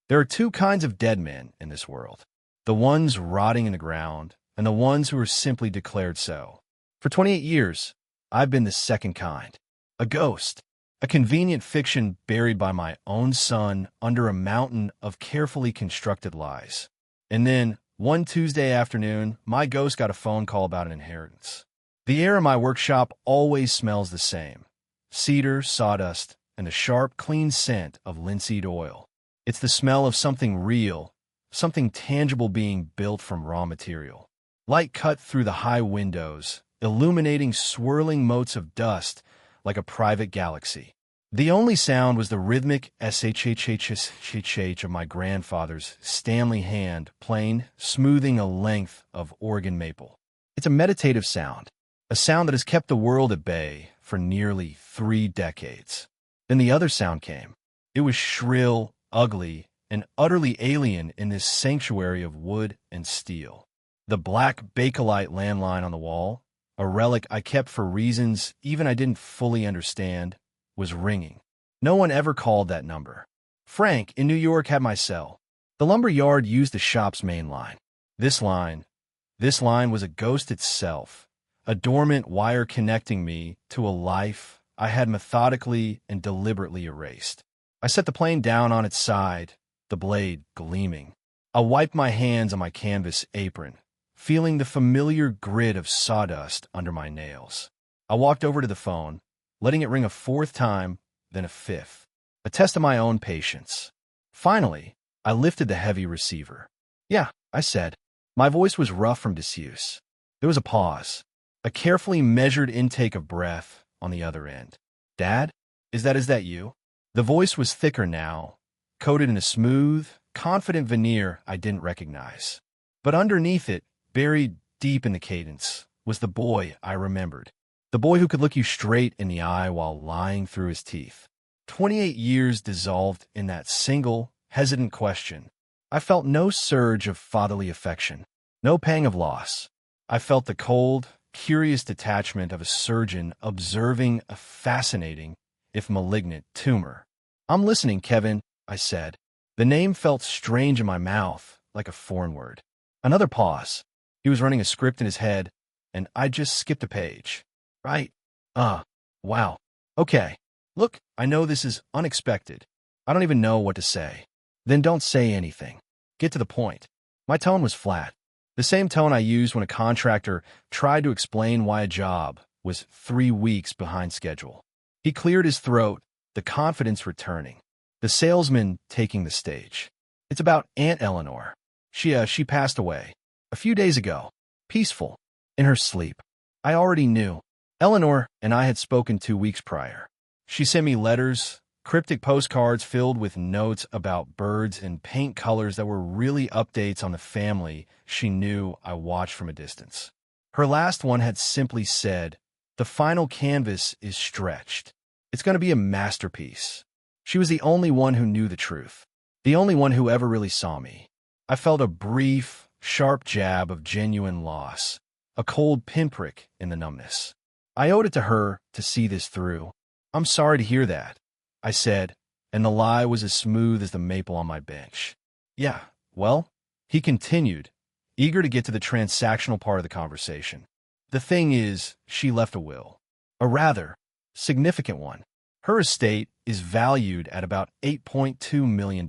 There are two kinds of dead men in this world: the ones rotting in the ground, and the ones who are simply declared so. For 28 years, I've been the second kind. A ghost. A convenient fiction buried by my own son under a mountain of carefully constructed lies. And then, one Tuesday afternoon, my ghost got a phone call about an inheritance. The air in my workshop always smells the same: cedar, sawdust, and the sharp, clean scent of linseed oil. It's the smell of something real, something tangible being built from raw material. Light cut through the high windows, illuminating swirling motes of dust like a private galaxy. The only sound was the rhythmic shh of my grandfather's Stanley hand playing, smoothing a length of Oregon maple. It's a meditative sound, a sound that has kept the world at bay for nearly 3 decades. Then the other sound came. It was shrill, ugly, and utterly alien in this sanctuary of wood and steel. The black Bakelite landline on the wall, a relic I kept for reasons even I didn't fully understand, was ringing. No one ever called that number. Frank in New York had my cell. The lumber yard used the shop's main line. This line was a ghost itself, a dormant wire connecting me to a life I had methodically and deliberately erased. I set the plane down on its side, the blade gleaming. I wiped my hands on my canvas apron, feeling the familiar grit of sawdust under my nails. I walked over to the phone, letting it ring a 4th time, then a 5th, a test of my own patience. Finally, I lifted the heavy receiver. "Yeah," I said. My voice was rough from disuse. There was a pause, a carefully measured intake of breath on the other end. "Dad, is that you?" The voice was thicker now, coated in a smooth, confident veneer I didn't recognize. But underneath it, buried deep in the cadence, was the boy I remembered. The boy who could look you straight in the eye while lying through his teeth. 28 years dissolved in that single, hesitant question. I felt no surge of fatherly affection, no pang of loss. I felt the cold, curious detachment of a surgeon observing a fascinating, if malignant, tumor. "I'm listening, Kevin," I said. The name felt strange in my mouth, like a foreign word. Another pause. He was running a script in his head, and I just skipped a page. "Right. Wow. Okay. Look, I know this is unexpected. I don't even know what to say." "Then don't say anything. Get to the point." My tone was flat, the same tone I used when a contractor tried to explain why a job was 3 weeks behind schedule. He cleared his throat, the confidence returning, the salesman taking the stage. "It's about Aunt Eleanor. She passed away a few days ago, peaceful, in her sleep. I already knew. Eleanor and I had spoken 2 weeks prior. She sent me letters, cryptic postcards filled with notes about birds and paint colors that were really updates on the family she knew I watched from a distance. Her last one had simply said, 'The final canvas is stretched. It's going to be a masterpiece.' She was the only one who knew the truth, the only one who ever really saw me. I felt a brief, sharp jab of genuine loss, a cold pinprick in the numbness. I owed it to her to see this through. "I'm sorry to hear that," I said, and the lie was as smooth as the maple on my bench. "Yeah, well," he continued, eager to get to the transactional part of the conversation. "The thing is, she left a will. A rather significant one. Her estate is valued at about $8.2 million.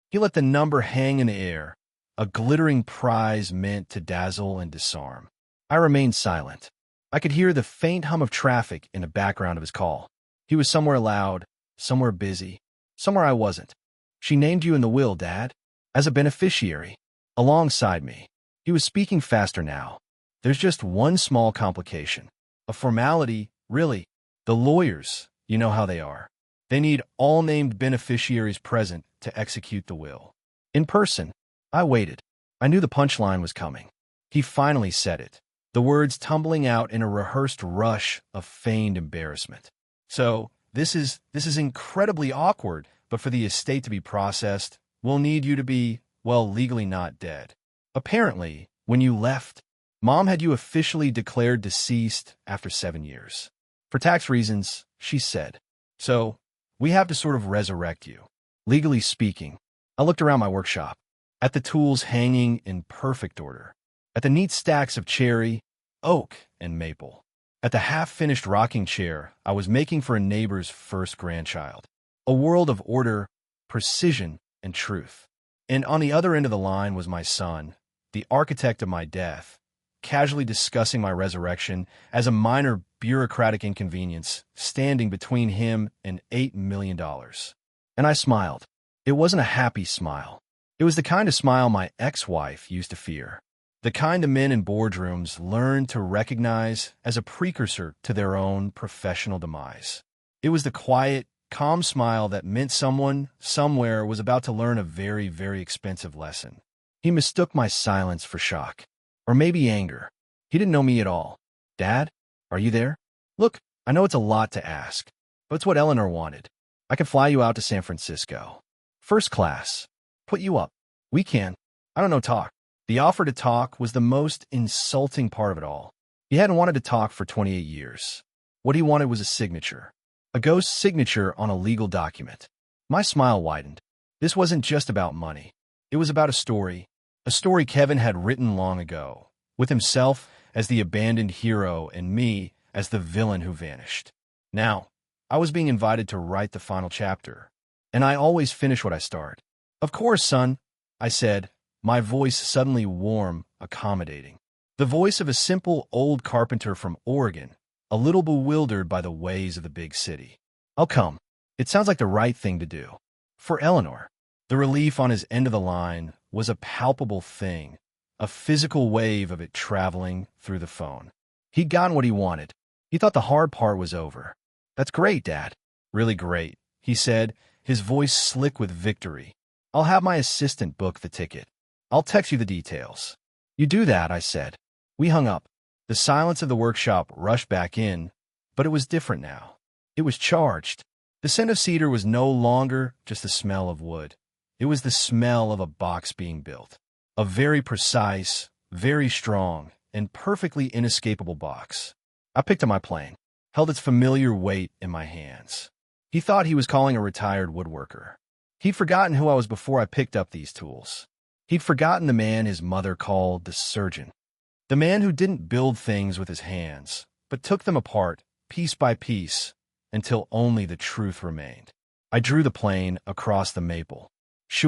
He let the number hang in the air, a glittering prize meant to dazzle and disarm. I remained silent. I could hear the faint hum of traffic in the background of his call. He was somewhere loud, somewhere busy, somewhere I wasn't. "She named you in the will, Dad, as a beneficiary, alongside me." He was speaking faster now. "There's just one small complication. A formality, really. The lawyers, you know how they are. They need all named beneficiaries present to execute the will. In person." I waited. I knew the punchline was coming. He finally said it, the words tumbling out in a rehearsed rush of feigned embarrassment. "So, this is incredibly awkward, but for the estate to be processed, we'll need you to be, well, legally not dead. Apparently, when you left, Mom had you officially declared deceased after 7 years. For tax reasons, she said. So, we have to sort of resurrect you. Legally speaking, I looked around my workshop, at the tools hanging in perfect order, at the neat stacks of cherry, oak, and maple, at the half-finished rocking chair I was making for a neighbor's first grandchild. A world of order, precision, and truth. And on the other end of the line was my son, the architect of my death, casually discussing my resurrection as a minor bureaucratic inconvenience standing between him and $8 million. And I smiled. It wasn't a happy smile. It was the kind of smile my ex-wife used to fear. The kind of men in boardrooms learned to recognize as a precursor to their own professional demise. It was the quiet, calm smile that meant someone, somewhere, was about to learn a very, very expensive lesson. He mistook my silence for shock. Or maybe anger. He didn't know me at all. Dad, are you there? Look, I know it's a lot to ask, but it's what Eleanor wanted. I can fly you out to San Francisco. First class. Put you up. We can. I don't know talk. The offer to talk was the most insulting part of it all. He hadn't wanted to talk for 28 years. What he wanted was a signature. A ghost signature on a legal document. My smile widened. This wasn't just about money. It was about a story Kevin had written long ago, with himself as the abandoned hero and me as the villain who vanished. Now, I was being invited to write the final chapter, and I always finish what I start. Of course, son, I said, my voice suddenly warm, accommodating. The voice of a simple old carpenter from Oregon, a little bewildered by the ways of the big city. I'll come. It sounds like the right thing to do. For Eleanor. The relief on his end of the line was a palpable thing, a physical wave of it traveling through the phone. He'd gotten what he wanted. He thought the hard part was over. That's great, Dad. Really great, he said, his voice slick with victory. I'll have my assistant book the ticket. I'll text you the details. You do that, I said. We hung up. The silence of the workshop rushed back in, but it was different now. It was charged. The scent of cedar was no longer just the smell of wood. It was the smell of a box being built. A very precise, very strong, and perfectly inescapable box. I picked up my plane, held its familiar weight in my hands. He thought he was calling a retired woodworker. He'd forgotten who I was before I picked up these tools. He'd forgotten the man his mother called the surgeon. The man who didn't build things with his hands, but took them apart, piece by piece, until only the truth remained. I drew the plane across the maple. Shh.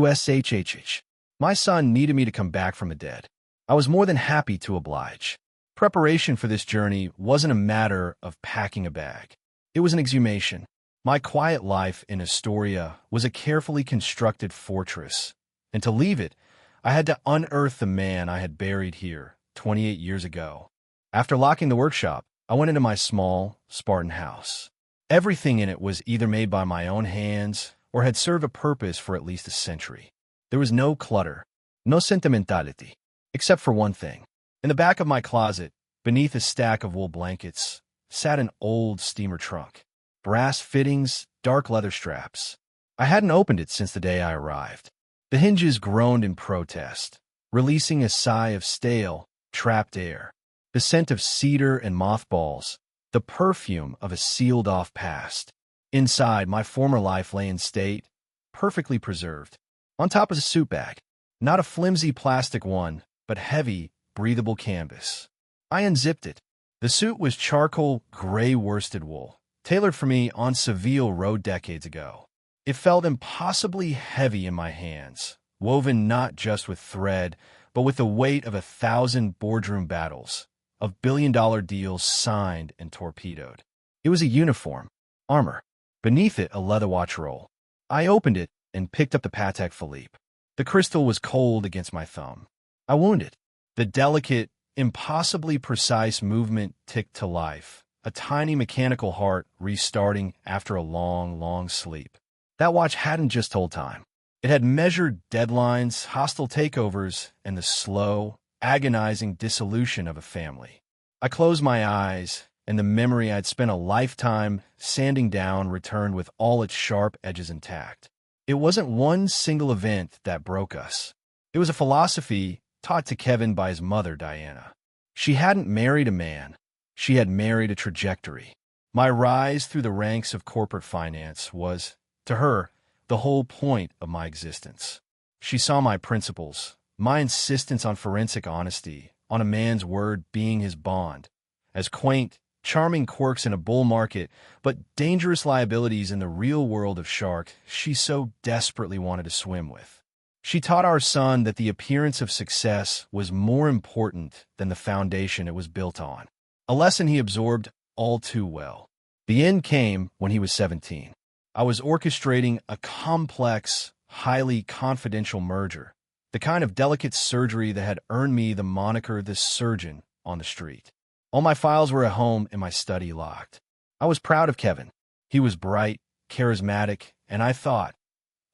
My son needed me to come back from the dead. I was more than happy to oblige. Preparation for this journey wasn't a matter of packing a bag. It was an exhumation. My quiet life in Astoria was a carefully constructed fortress, and to leave it, I had to unearth the man I had buried here 28 years ago. After locking the workshop, I went into my small, Spartan house. Everything in it was either made by my own hands or had served a purpose for at least a century. There was no clutter, no sentimentality, except for one thing. In the back of my closet, beneath a stack of wool blankets, sat an old steamer trunk. Brass fittings, dark leather straps. I hadn't opened it since the day I arrived. The hinges groaned in protest, releasing a sigh of stale, trapped air. The scent of cedar and mothballs, the perfume of a sealed-off past. Inside, my former life lay in state, perfectly preserved. On top of a suit bag, not a flimsy plastic one, but heavy, breathable canvas. I unzipped it. The suit was charcoal gray worsted wool, tailored for me on Seville Road decades ago. It felt impossibly heavy in my hands, woven not just with thread, but with the weight of 1,000 boardroom battles, of billion-dollar deals signed and torpedoed. It was a uniform, armor. Beneath it, a leather watch roll. I opened it and picked up the Patek Philippe. The crystal was cold against my thumb. I wound it. The delicate, impossibly precise movement ticked to life, a tiny mechanical heart restarting after a long, long sleep. That watch hadn't just told time. It had measured deadlines, hostile takeovers, and the slow, agonizing dissolution of a family. I closed my eyes, and the memory I'd spent a lifetime sanding down returned with all its sharp edges intact. It wasn't one single event that broke us. It was a philosophy taught to Kevin by his mother, Diana. She hadn't married a man. She had married a trajectory. My rise through the ranks of corporate finance was, to her, the whole point of my existence. She saw my principles, my insistence on forensic honesty, on a man's word being his bond, as quaint, charming quirks in a bull market, but dangerous liabilities in the real world of shark she so desperately wanted to swim with. She taught our son that the appearance of success was more important than the foundation it was built on, a lesson he absorbed all too well. The end came when he was 17. I was orchestrating a complex, highly confidential merger, the kind of delicate surgery that had earned me the moniker the surgeon on the street. All my files were at home and my study locked. I was proud of Kevin. He was bright, charismatic, and I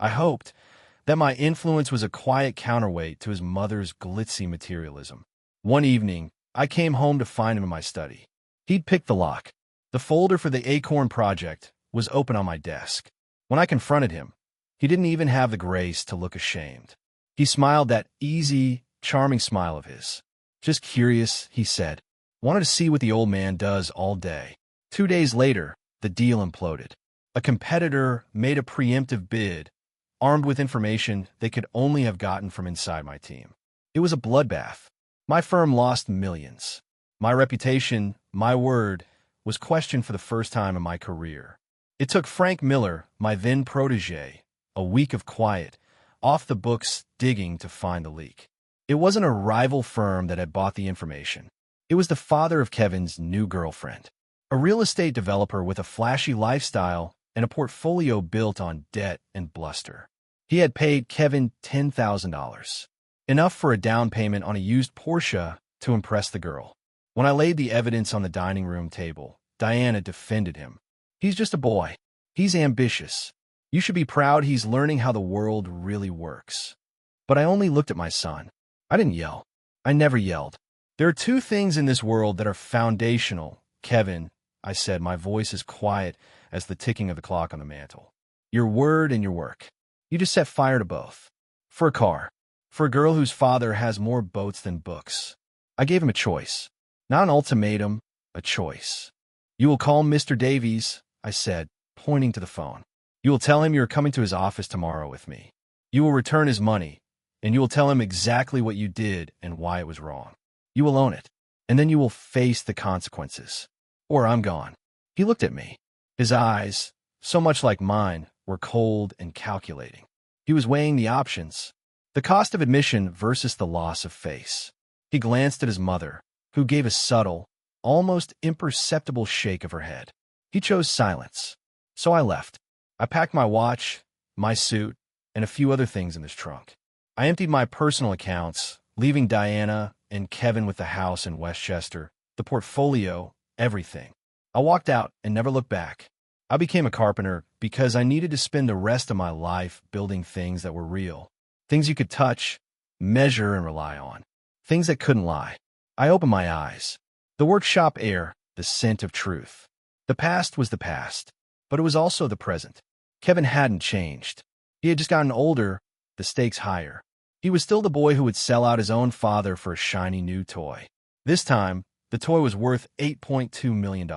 hoped, that my influence was a quiet counterweight to his mother's glitzy materialism. One evening, I came home to find him in my study. He'd picked the lock. The folder for the Acorn project was open on my desk. When I confronted him, he didn't even have the grace to look ashamed. He smiled that easy, charming smile of his. "Just curious," he said. "Wanted to see what the old man does all day." 2 days later, the deal imploded. A competitor made a preemptive bid, armed with information they could only have gotten from inside my team. It was a bloodbath. My firm lost millions. My reputation, my word, was questioned for the first time in my career. It took Frank Miller, my then protege, a week of quiet, off-the-books digging to find the leak. It wasn't a rival firm that had bought the information. It was the father of Kevin's new girlfriend, a real estate developer with a flashy lifestyle and a portfolio built on debt and bluster. He had paid Kevin $10,000, enough for a down payment on a used Porsche to impress the girl. When I laid the evidence on the dining room table, Diana defended him. "He's just a boy. He's ambitious. You should be proud he's learning how the world really works." But I only looked at my son. I didn't yell. I never yelled. "There are two things in this world that are foundational, Kevin," I said, my voice as quiet as the ticking of the clock on the mantel. "Your word and your work. You just set fire to both. For a car. For a girl whose father has more boats than books." I gave him a choice. Not an ultimatum, a choice. "You will call Mr. Davies," I said, pointing to the phone. "You will tell him you are coming to his office tomorrow with me. You will return his money, and you will tell him exactly what you did and why it was wrong. You will own it, and then you will face the consequences. Or I'm gone." He looked at me. His eyes, so much like mine, were cold and calculating. He was weighing the options, the cost of admission versus the loss of face. He glanced at his mother, who gave a subtle, almost imperceptible shake of her head. He chose silence. So I left. I packed my watch, my suit, and a few other things in this trunk. I emptied my personal accounts, leaving Diana and Kevin with the house in Westchester, the portfolio, everything. I walked out and never looked back. I became a carpenter because I needed to spend the rest of my life building things that were real, things you could touch, measure, and rely on, things that couldn't lie. I opened my eyes. The workshop air, the scent of truth. The past was the past, but it was also the present. Kevin hadn't changed. He had just gotten older, the stakes higher. He was still the boy who would sell out his own father for a shiny new toy. This time, the toy was worth $8.2 million,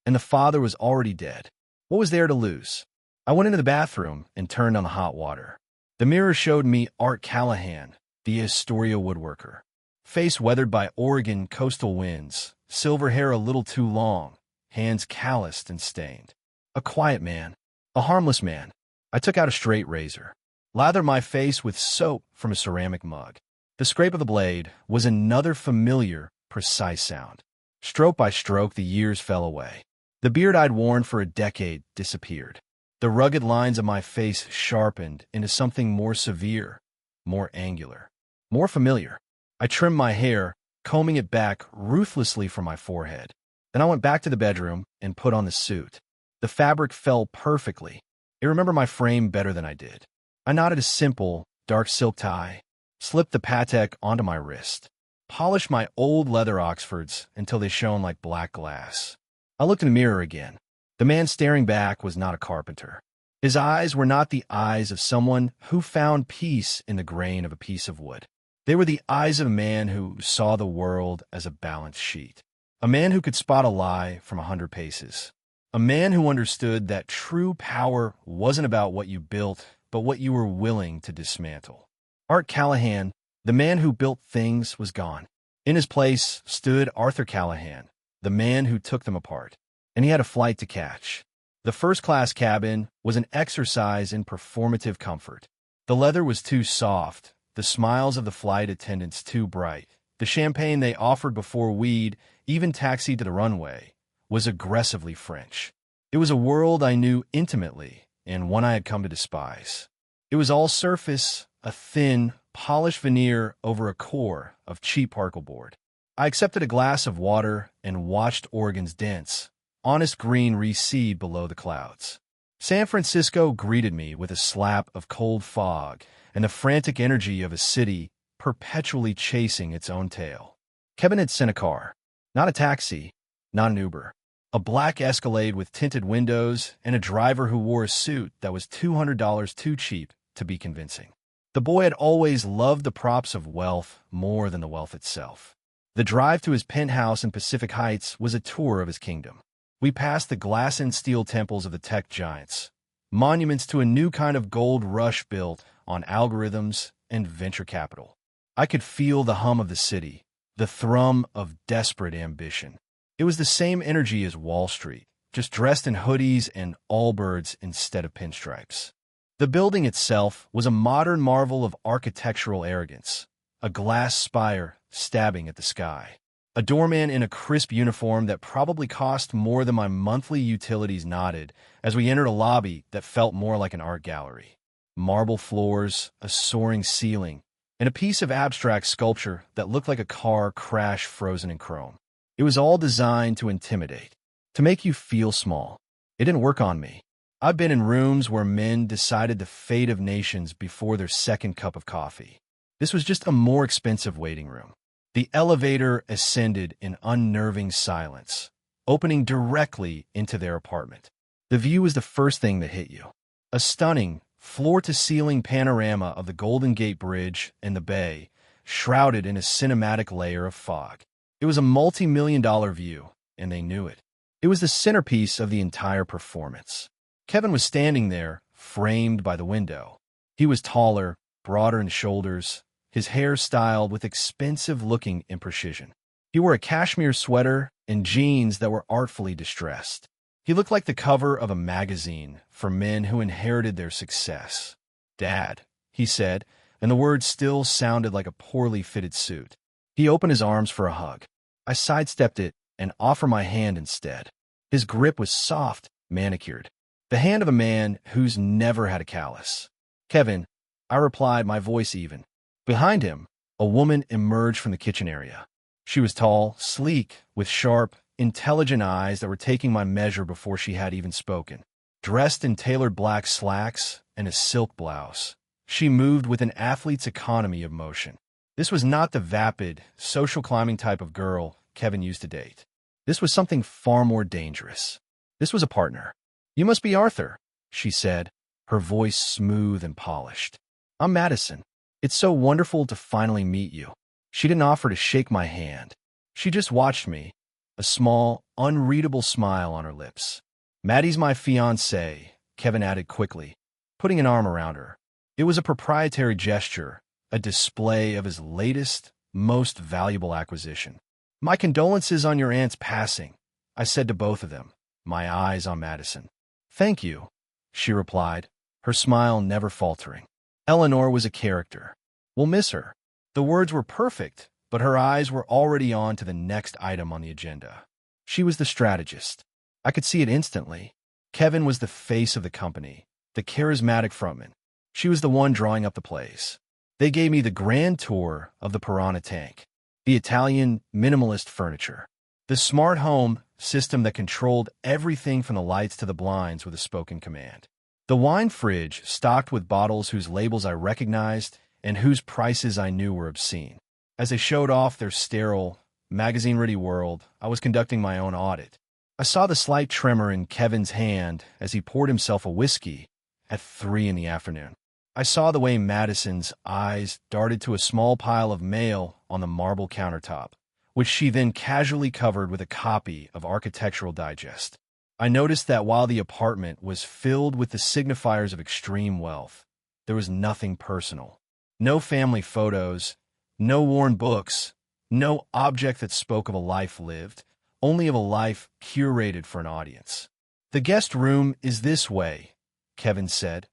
and the father was already dead. What was there to lose? I went into the bathroom and turned on the hot water. The mirror showed me Art Callahan, the Astoria woodworker. Face weathered by Oregon coastal winds, silver hair a little too long, hands calloused and stained. A quiet man, a harmless man. I took out a straight razor, lathered my face with soap from a ceramic mug. The scrape of the blade was another familiar, precise sound. Stroke by stroke, the years fell away. The beard I'd worn for a decade disappeared. The rugged lines of my face sharpened into something more severe, more angular, more familiar. I trimmed my hair, combing it back ruthlessly from my forehead. Then I went back to the bedroom and put on the suit. The fabric fell perfectly. I remember my frame better than I did. I knotted a simple, dark silk tie, slipped the Patek onto my wrist, polished my old leather Oxfords until they shone like black glass. I looked in the mirror again. The man staring back was not a carpenter. His eyes were not the eyes of someone who found peace in the grain of a piece of wood. They were the eyes of a man who saw the world as a balanced sheet. A man who could spot a lie from 100 paces. A man who understood that true power wasn't about what you built, but what you were willing to dismantle. Art Callahan, the man who built things, was gone. In his place stood Arthur Callahan, the man who took them apart, and he had a flight to catch. The first-class cabin was an exercise in performative comfort. The leather was too soft, the smiles of the flight attendants too bright. The champagne they offered before we'd even taxied to the runway was aggressively French. It was a world I knew intimately and one I had come to despise. It was all surface, a thin, polished veneer over a core of cheap particle board. I accepted a glass of water and watched Oregon's dense, honest green recede below the clouds. San Francisco greeted me with a slap of cold fog and the frantic energy of a city perpetually chasing its own tail. Kevin had sent a car, not a taxi, not an Uber. A black Escalade with tinted windows and a driver who wore a suit that was $200 too cheap to be convincing. The boy had always loved the props of wealth more than the wealth itself. The drive to his penthouse in Pacific Heights was a tour of his kingdom. We passed the glass and steel temples of the tech giants, monuments to a new kind of gold rush built on algorithms and venture capital. I could feel the hum of the city, the thrum of desperate ambition. It was the same energy as Wall Street, just dressed in hoodies and Allbirds instead of pinstripes. The building itself was a modern marvel of architectural arrogance, a glass spire stabbing at the sky. A doorman in a crisp uniform that probably cost more than my monthly utilities nodded as we entered a lobby that felt more like an art gallery. Marble floors, a soaring ceiling, and a piece of abstract sculpture that looked like a car crash frozen in chrome. It was all designed to intimidate, to make you feel small. It didn't work on me. I've been in rooms where men decided the fate of nations before their second cup of coffee. This was just a more expensive waiting room. The elevator ascended in unnerving silence, opening directly into their apartment. The view was the first thing that hit you. A stunning, floor-to-ceiling panorama of the Golden Gate Bridge and the bay, shrouded in a cinematic layer of fog. It was a multi-million-dollar view, and they knew it. It was the centerpiece of the entire performance. Kevin was standing there, framed by the window. He was taller, broader in shoulders, his hair styled with expensive-looking imprecision. He wore a cashmere sweater and jeans that were artfully distressed. He looked like the cover of a magazine for men who inherited their success. "Dad," he said, and the words still sounded like a poorly fitted suit. He opened his arms for a hug. I sidestepped it and offered my hand instead. His grip was soft, manicured. The hand of a man who's never had a callus. "Kevin," I replied, my voice even. Behind him, a woman emerged from the kitchen area. She was tall, sleek, with sharp, intelligent eyes that were taking my measure before she had even spoken. Dressed in tailored black slacks and a silk blouse, she moved with an athlete's economy of motion. This was not the vapid, social climbing type of girl Kevin used to date. This was something far more dangerous. This was a partner. "You must be Arthur," she said, her voice smooth and polished. "I'm Madison. It's so wonderful to finally meet you." She didn't offer to shake my hand. She just watched me, a small, unreadable smile on her lips. "Maddie's my fiancée," Kevin added quickly, putting an arm around her. It was a proprietary gesture, a display of his latest, most valuable acquisition. "My condolences on your aunt's passing," I said to both of them, my eyes on Madison. "Thank you," she replied, her smile never faltering. "Eleanor was a character. We'll miss her." The words were perfect, but her eyes were already on to the next item on the agenda. She was the strategist. I could see it instantly. Kevin was the face of the company, the charismatic frontman. She was the one drawing up the plays. They gave me the grand tour of the Piranha tank, the Italian minimalist furniture, the smart home system that controlled everything from the lights to the blinds with a spoken command, the wine fridge stocked with bottles whose labels I recognized and whose prices I knew were obscene. As they showed off their sterile, magazine-ready world, I was conducting my own audit. I saw the slight tremor in Kevin's hand as he poured himself a whiskey at 3 in the afternoon. I saw the way Madison's eyes darted to a small pile of mail on the marble countertop, which she then casually covered with a copy of Architectural Digest. I noticed that while the apartment was filled with the signifiers of extreme wealth, there was nothing personal. No family photos, no worn books, no object that spoke of a life lived, only of a life curated for an audience. "The guest room is this way," Kevin said,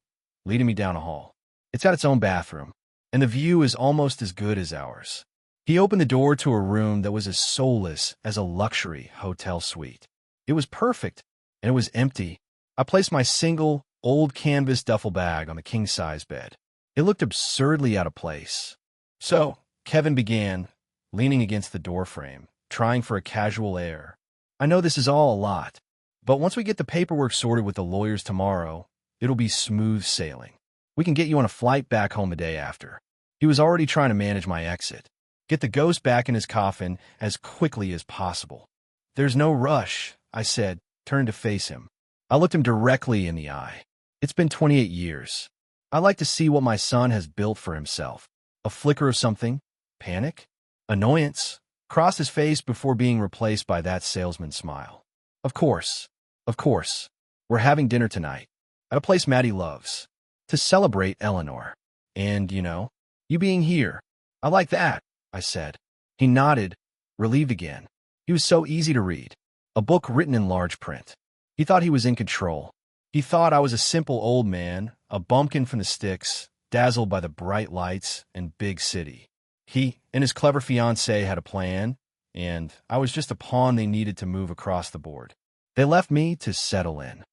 leading me down a hall. "It's got its own bathroom, and the view is almost as good as ours." He opened the door to a room that was as soulless as a luxury hotel suite. It was perfect, and it was empty. I placed my single, old canvas duffel bag on the king-size bed. It looked absurdly out of place. "So," Kevin began, leaning against the doorframe, trying for a casual air, "I know this is all a lot, but once we get the paperwork sorted with the lawyers tomorrow, it'll be smooth sailing. We can get you on a flight back home the day after." He was already trying to manage my exit. Get the ghost back in his coffin as quickly as possible. "There's no rush," I said, turning to face him. I looked him directly in the eye. "It's been 28 years. I like to see what my son has built for himself." A flicker of something, panic, annoyance, crossed his face before being replaced by that salesman's smile. Of course. We're having dinner tonight, at a place Maddie loves, to celebrate Eleanor. And, you being here. I like that," I said. He nodded, relieved again. He was so easy to read. A book written in large print. He thought he was in control. He thought I was a simple old man, a bumpkin from the sticks, dazzled by the bright lights and big city. He and his clever fiancée had a plan, and I was just a pawn they needed to move across the board. They left me to settle in.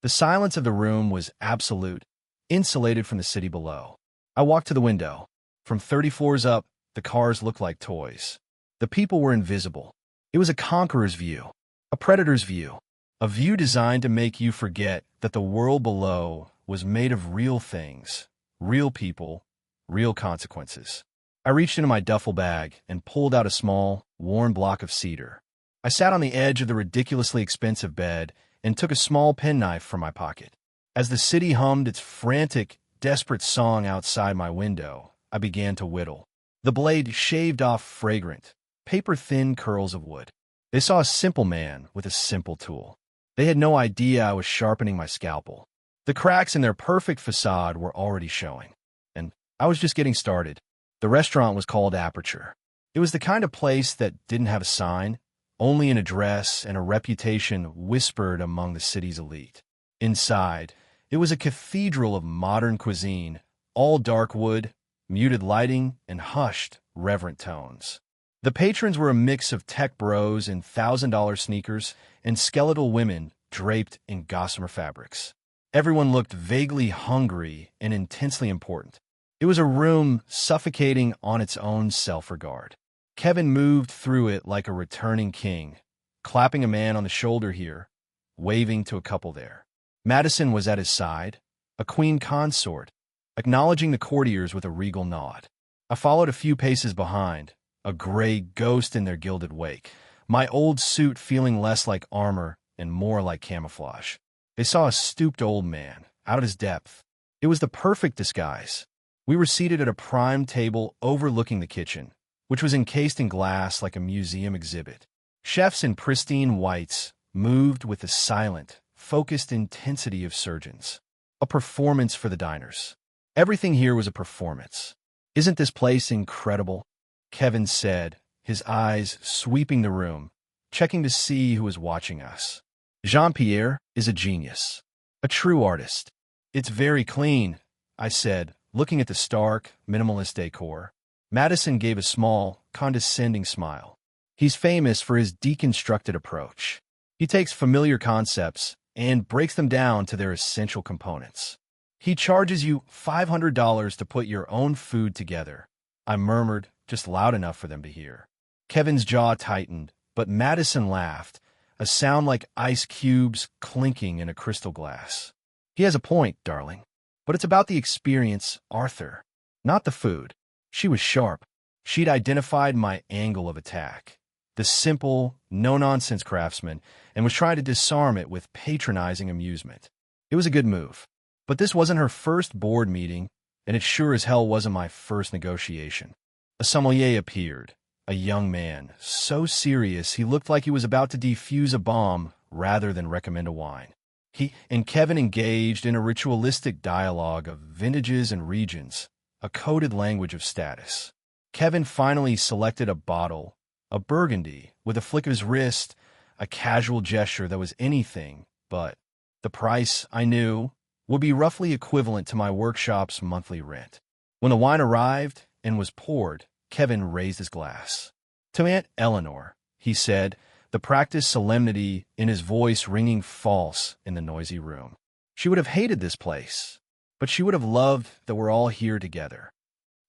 The silence of the room was absolute, insulated from the city below. I walked to the window. From 30 floors up, the cars looked like toys. The people were invisible. It was a conqueror's view, a predator's view, a view designed to make you forget that the world below was made of real things, real people, real consequences. I reached into my duffel bag and pulled out a small, worn block of cedar. I sat on the edge of the ridiculously expensive bed and took a small penknife from my pocket. As the city hummed its frantic, desperate song outside my window, I began to whittle. The blade shaved off fragrant, paper-thin curls of wood. They saw a simple man with a simple tool. They had no idea I was sharpening my scalpel. The cracks in their perfect facade were already showing, and I was just getting started. The restaurant was called Aperture. It was the kind of place that didn't have a sign, only an address and a reputation whispered among the city's elite. Inside, it was a cathedral of modern cuisine, all dark wood, muted lighting, and hushed, reverent tones. The patrons were a mix of tech bros in $1,000 sneakers and skeletal women draped in gossamer fabrics. Everyone looked vaguely hungry and intensely important. It was a room suffocating on its own self-regard. Kevin moved through it like a returning king, clapping a man on the shoulder here, waving to a couple there. Madison was at his side, a queen consort, acknowledging the courtiers with a regal nod. I followed a few paces behind, a gray ghost in their gilded wake, my old suit feeling less like armor and more like camouflage. They saw a stooped old man, out of his depth. It was the perfect disguise. We were seated at a prime table overlooking the kitchen, which was encased in glass like a museum exhibit. Chefs in pristine whites moved with the silent, focused intensity of surgeons. A performance for the diners. Everything here was a performance. "Isn't this place incredible?" Kevin said, his eyes sweeping the room, checking to see who was watching us. "Jean-Pierre is a genius, a true artist." "It's very clean," I said, looking at the stark, minimalist decor. Madison gave a small, condescending smile. "He's famous for his deconstructed approach. He takes familiar concepts and breaks them down to their essential components. He charges you $500 to put your own food together," I murmured, just loud enough for them to hear. Kevin's jaw tightened, but Madison laughed, a sound like ice cubes clinking in a crystal glass. "He has a point, darling. But it's about the experience, Arthur, not the food." She was sharp. She'd identified my angle of attack, the simple, no-nonsense craftsman, and was trying to disarm it with patronizing amusement. It was a good move. But this wasn't her first board meeting, and it sure as hell wasn't my first negotiation. A sommelier appeared, a young man, so serious he looked like he was about to defuse a bomb rather than recommend a wine. He and Kevin engaged in a ritualistic dialogue of vintages and regions, a coded language of status. Kevin finally selected a bottle, a burgundy, with a flick of his wrist, a casual gesture that was anything but. The price, I knew, would be roughly equivalent to my workshop's monthly rent. When the wine arrived and was poured, Kevin raised his glass. To Aunt Eleanor, he said, the practiced solemnity in his voice ringing false in the noisy room. She would have hated this place, but she would have loved that we're all here together.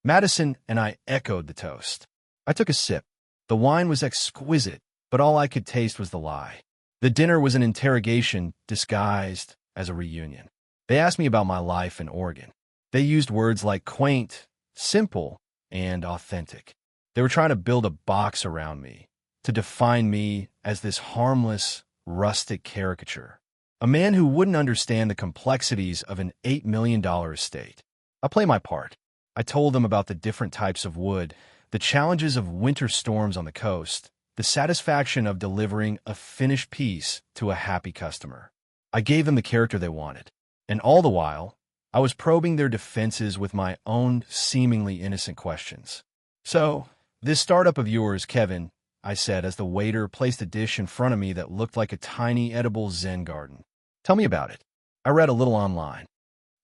Madison and I echoed the toast. I took a sip. The wine was exquisite, but all I could taste was the lie. The dinner was an interrogation disguised as a reunion. They asked me about my life in Oregon. They used words like quaint, simple, and authentic. They were trying to build a box around me, to define me as this harmless, rustic caricature. A man who wouldn't understand the complexities of an $8 million estate. I play my part. I told them about the different types of wood, the challenges of winter storms on the coast, the satisfaction of delivering a finished piece to a happy customer. I gave them the character they wanted. And all the while, I was probing their defenses with my own seemingly innocent questions. So, this startup of yours, Kevin, I said as the waiter placed a dish in front of me that looked like a tiny edible Zen garden. Tell me about it. I read a little online.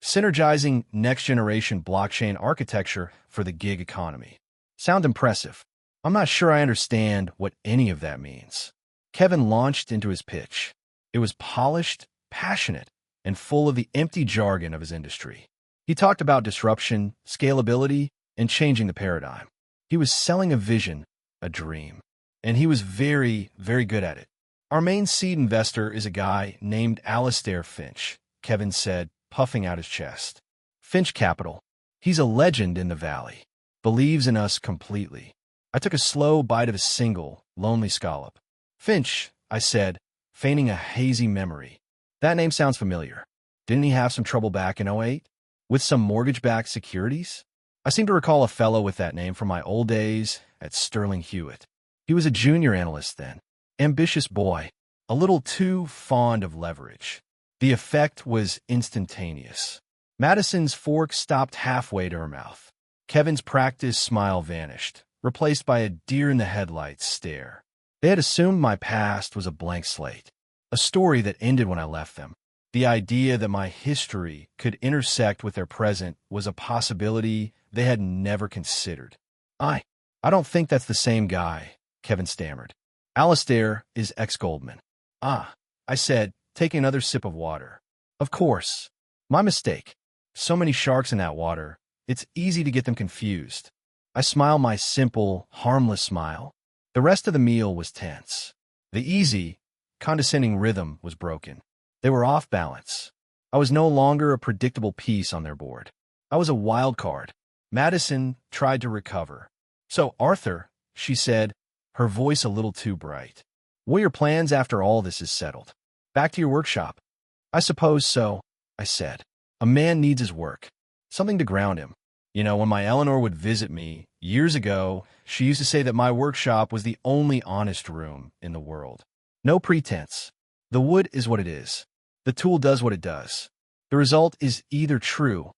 Synergizing next-generation blockchain architecture for the gig economy. Sound impressive. I'm not sure I understand what any of that means. Kevin launched into his pitch. It was polished, passionate, and full of the empty jargon of his industry. He talked about disruption, scalability, and changing the paradigm. He was selling a vision, a dream. And he was very, very good at it. Our main seed investor is a guy named Alastair Finch, Kevin said, puffing out his chest. Finch Capital. He's a legend in the valley. Believes in us completely. I took a slow bite of a single, lonely scallop. Finch, I said, feigning a hazy memory. That name sounds familiar. Didn't he have some trouble back in '08? With some mortgage-backed securities? I seem to recall a fellow with that name from my old days at Sterling Hewitt. He was a junior analyst then. Ambitious boy. A little too fond of leverage. The effect was instantaneous. Madison's fork stopped halfway to her mouth. Kevin's practiced smile vanished, replaced by a deer-in-the-headlights stare. They had assumed my past was a blank slate, a story that ended when I left them. The idea that my history could intersect with their present was a possibility they had never considered. I don't think that's the same guy, Kevin stammered. Alastair is ex-Goldman. Ah, I said, taking another sip of water. Of course. My mistake. So many sharks in that water, it's easy to get them confused. I smiled my simple, harmless smile. The rest of the meal was tense. The easy, condescending rhythm was broken. They were off balance. I was no longer a predictable piece on their board. I was a wild card. Madison tried to recover. So, Arthur, she said, her voice a little too bright. What are your plans after all this is settled? Back to your workshop? I suppose so, I said. A man needs his work. Something to ground him. You know, when my Eleanor would visit me, years ago, she used to say that my workshop was the only honest room in the world. No pretense. The wood is what it is. The tool does what it does. The result is either true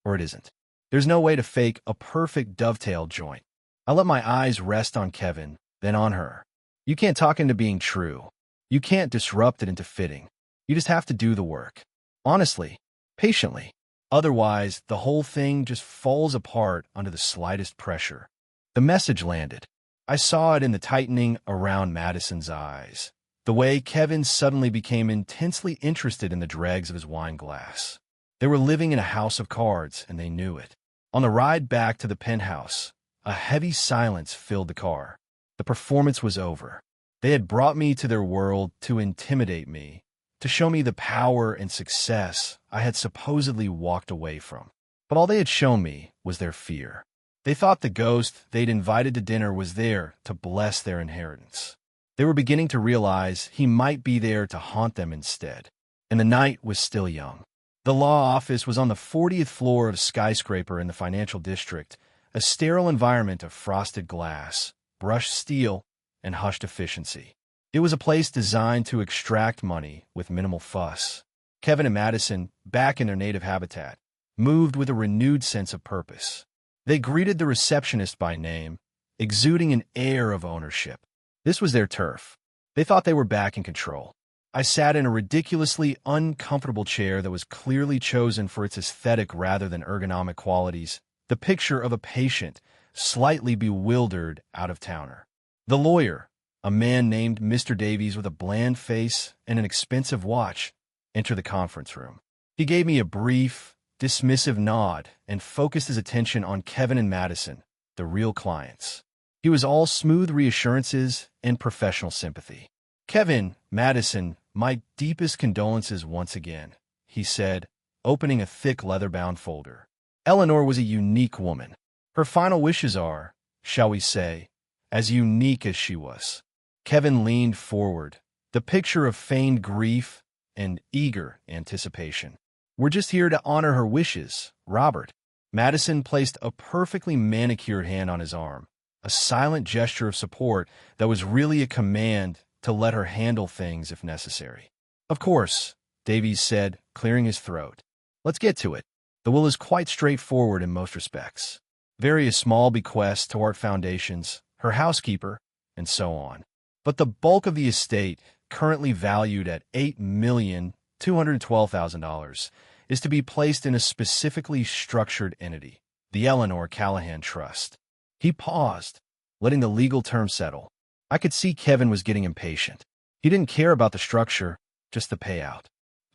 or it isn't. There's no way to fake a perfect dovetail joint. I let my eyes rest on Kevin, then on her. You can't talk into being true. You can't disrupt it into fitting. You just have to do the work. Honestly, patiently. Otherwise, the whole thing just falls apart under the slightest pressure. The message landed. I saw it in the tightening around Madison's eyes. The way Kevin suddenly became intensely interested in the dregs of his wine glass. They were living in a house of cards, and they knew it. On the ride back to the penthouse, a heavy silence filled the car. The performance was over. They had brought me to their world to intimidate me, to show me the power and success I had supposedly walked away from. But all they had shown me was their fear. They thought the ghost they'd invited to dinner was there to bless their inheritance. They were beginning to realize he might be there to haunt them instead. And the night was still young. The law office was on the 40th floor of a skyscraper in the financial district, a sterile environment of frosted glass, brushed steel, and hushed efficiency. It was a place designed to extract money with minimal fuss. Kevin and Madison, back in their native habitat, moved with a renewed sense of purpose. They greeted the receptionist by name, exuding an air of ownership. This was their turf. They thought they were back in control. I sat in a ridiculously uncomfortable chair that was clearly chosen for its aesthetic rather than ergonomic qualities, the picture of a patient, slightly bewildered out-of-towner. The lawyer, a man named Mr. Davies with a bland face and an expensive watch, entered the conference room. He gave me a brief, dismissive nod and focused his attention on Kevin and Madison, the real clients. He was all smooth reassurances and professional sympathy. "Kevin, Madison, my deepest condolences once again," he said, opening a thick leather-bound folder. Eleanor was a unique woman. Her final wishes are, shall we say, as unique as she was. Kevin leaned forward, the picture of feigned grief and eager anticipation. "We're just here to honor her wishes, Robert." Madison placed a perfectly manicured hand on his arm, a silent gesture of support that was really a command to let her handle things if necessary. "Of course," Davies said, clearing his throat. "Let's get to it. The will is quite straightforward in most respects. Various small bequests to art foundations, her housekeeper, and so on. But the bulk of the estate, currently valued at $8,212,000, is to be placed in a specifically structured entity, the Eleanor Callahan Trust." He paused, letting the legal term settle. I could see Kevin was getting impatient. He didn't care about the structure, just the payout.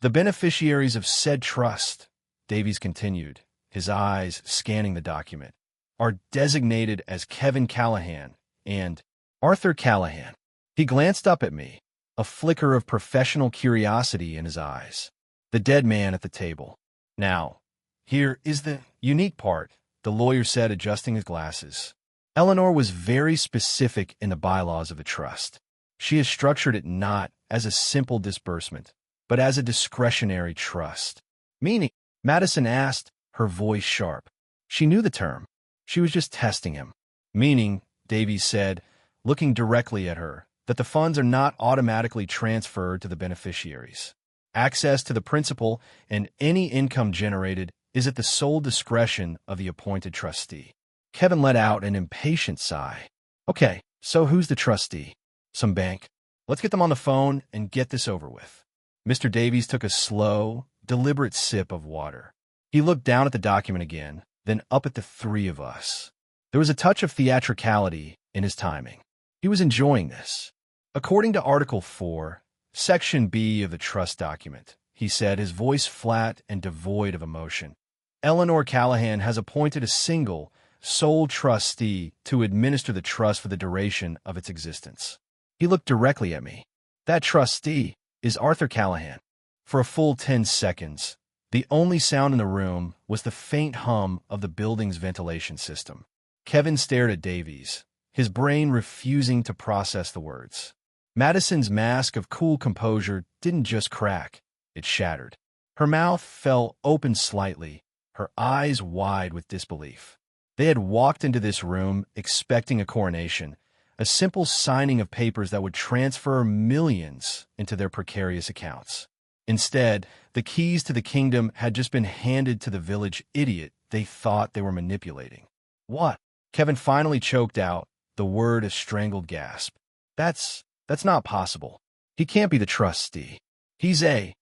"The beneficiaries of said trust," Davies continued, his eyes scanning the document, "are designated as Kevin Callahan and Arthur Callahan." He glanced up at me, a flicker of professional curiosity in his eyes. The dead man at the table. "Now, here is the unique part," the lawyer said, adjusting his glasses. "Eleanor was very specific in the bylaws of the trust. She has structured it not as a simple disbursement, but as a discretionary trust." "Meaning?" Madison asked, her voice sharp. She knew the term. She was just testing him. "Meaning," Davies said, looking directly at her, "that the funds are not automatically transferred to the beneficiaries. Access to the principal and any income generated is at the sole discretion of the appointed trustee." Kevin let out an impatient sigh. "Okay, so who's the trustee? Some bank? Let's get them on the phone and get this over with." Mr. Davies took a slow, deliberate sip of water. He looked down at the document again, then up at the three of us. There was a touch of theatricality in his timing. He was enjoying this. "According to Article 4, Section B of the trust document," he said, his voice flat and devoid of emotion, "Eleanor Callahan has appointed a single, sole trustee to administer the trust for the duration of its existence." He looked directly at me. "That trustee is Arthur Callahan." For a full 10 seconds, the only sound in the room was the faint hum of the building's ventilation system. Kevin stared at Davies, his brain refusing to process the words. Madison's mask of cool composure didn't just crack, it shattered. Her mouth fell open slightly, her eyes wide with disbelief. They had walked into this room expecting a coronation, a simple signing of papers that would transfer millions into their precarious accounts. Instead, the keys to the kingdom had just been handed to the village idiot they thought they were manipulating. "What?" Kevin finally choked out, the word a strangled gasp. That's not possible. He can't be the trustee. He's a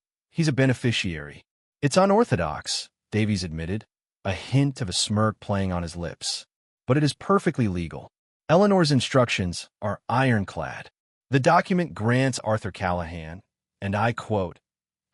beneficiary." "It's unorthodox," Davies admitted, a hint of a smirk playing on his lips. "But it is perfectly legal. Eleanor's instructions are ironclad. The document grants Arthur Callahan, and I quote,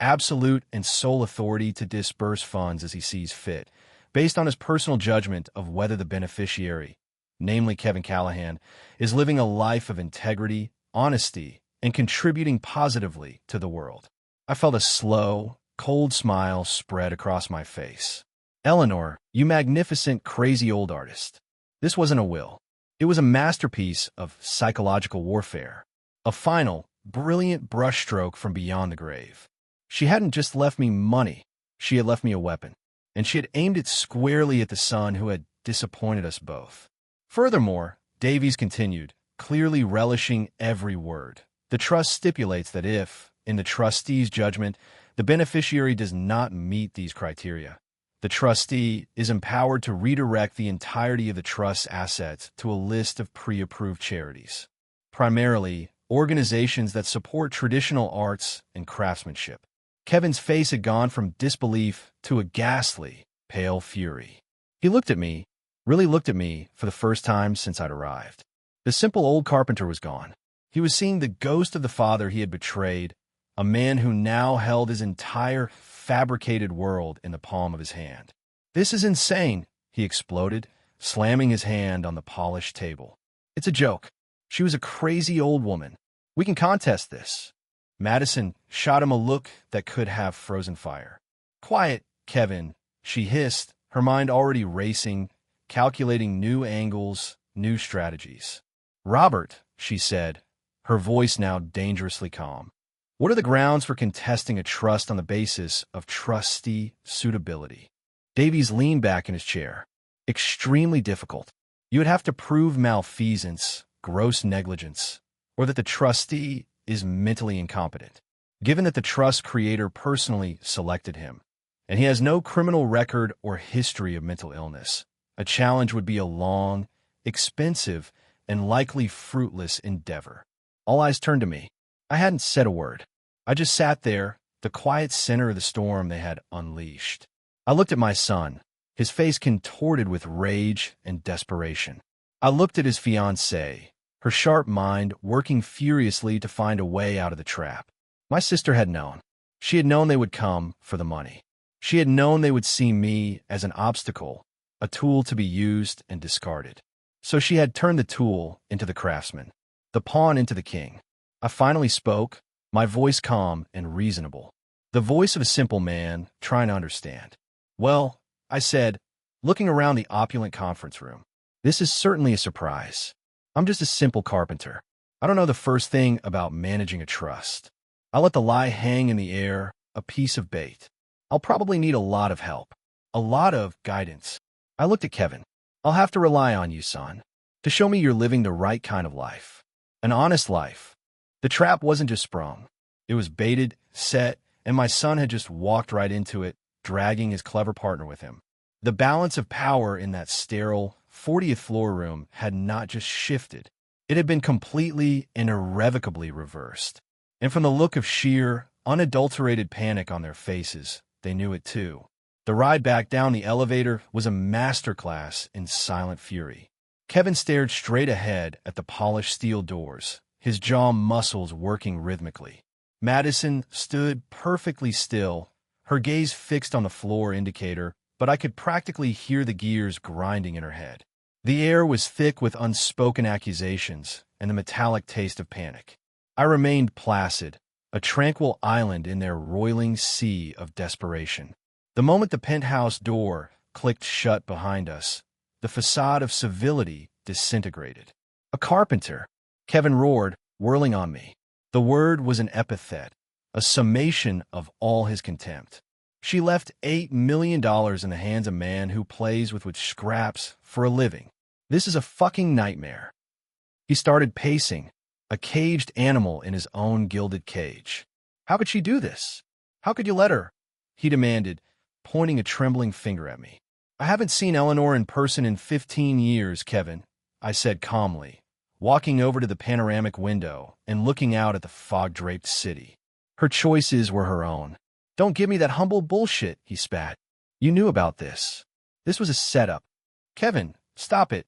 absolute and sole authority to disburse funds as he sees fit, based on his personal judgment of whether the beneficiary, namely Kevin Callahan, is living a life of integrity, honesty, and contributing positively to the world." I felt a slow, cold smile spread across my face. "Eleanor, you magnificent, crazy old artist. This wasn't a will. It was a masterpiece of psychological warfare. A final, brilliant brushstroke from beyond the grave. She hadn't just left me money, she had left me a weapon, and she had aimed it squarely at the son who had disappointed us both. Furthermore," Davies continued, clearly relishing every word, "the trust stipulates that if, in the trustee's judgment, The beneficiary does not meet these criteria. The trustee is empowered to redirect the entirety of the trust's assets to a list of pre-approved charities, primarily organizations that support traditional arts and craftsmanship. Kevin's face had gone from disbelief to a ghastly, pale fury. He looked at me, really looked at me for the first time since I'd arrived. The simple old carpenter was gone. He was seeing the ghost of the father he had betrayed, a man who now held his entire fabricated world in the palm of his hand. "This is insane," he exploded, slamming his hand on the polished table. "It's a joke. She was a crazy old woman. We can contest this." Madison shot him a look that could have frozen fire. "Quiet, Kevin," she hissed, her mind already racing, calculating new angles, new strategies. "Robert," she said, her voice now dangerously calm, "what are the grounds for contesting a trust on the basis of trustee suitability?" Davies leaned back in his chair. "Extremely difficult. You would have to prove malfeasance, gross negligence, or that the trustee is mentally incompetent. Given that the trust creator personally selected him, and he has no criminal record or history of mental illness, a challenge would be a long, expensive, and likely fruitless endeavor." All eyes turned to me. I hadn't said a word. I just sat there, the quiet center of the storm they had unleashed. I looked at my son, his face contorted with rage and desperation. I looked at his fiancée, her sharp mind working furiously to find a way out of the trap. My sister had known. She had known they would come for the money. She had known they would see me as an obstacle, a tool to be used and discarded. So she had turned the tool into the craftsman, the pawn into the king. I finally spoke, my voice calm and reasonable, the voice of a simple man trying to understand. "Well," I said, looking around the opulent conference room, "this is certainly a surprise. I'm just a simple carpenter. I don't know the first thing about managing a trust. I let the lie hang in the air, a piece of bait. I'll probably need a lot of help, a lot of guidance." I looked at Kevin. "I'll have to rely on you, son, to show me you're living the right kind of life, an honest life." The trap wasn't just sprung. It was baited, set, and my son had just walked right into it, dragging his clever partner with him. The balance of power in that sterile 40th floor room had not just shifted. It had been completely and irrevocably reversed. And from the look of sheer, unadulterated panic on their faces, they knew it too. The ride back down the elevator was a masterclass in silent fury. Kevin stared straight ahead at the polished steel doors, his jaw muscles working rhythmically. Madison stood perfectly still, her gaze fixed on the floor indicator, but I could practically hear the gears grinding in her head. The air was thick with unspoken accusations and the metallic taste of panic. I remained placid, a tranquil island in their roiling sea of desperation. The moment the penthouse door clicked shut behind us, the facade of civility disintegrated. "A carpenter," Kevin roared, whirling on me. The word was an epithet, a summation of all his contempt. "She left $8 million in the hands of a man who plays with scraps for a living. This is a fucking nightmare." He started pacing, a caged animal in his own gilded cage. "How could she do this? How could you let her?" he demanded, pointing a trembling finger at me. "I haven't seen Eleanor in person in 15 years, Kevin," I said calmly, walking over to the panoramic window and looking out at the fog-draped city. Her choices were her own. "Don't give me that humble bullshit," he spat. "You knew about this. This was a setup." "Kevin, stop it."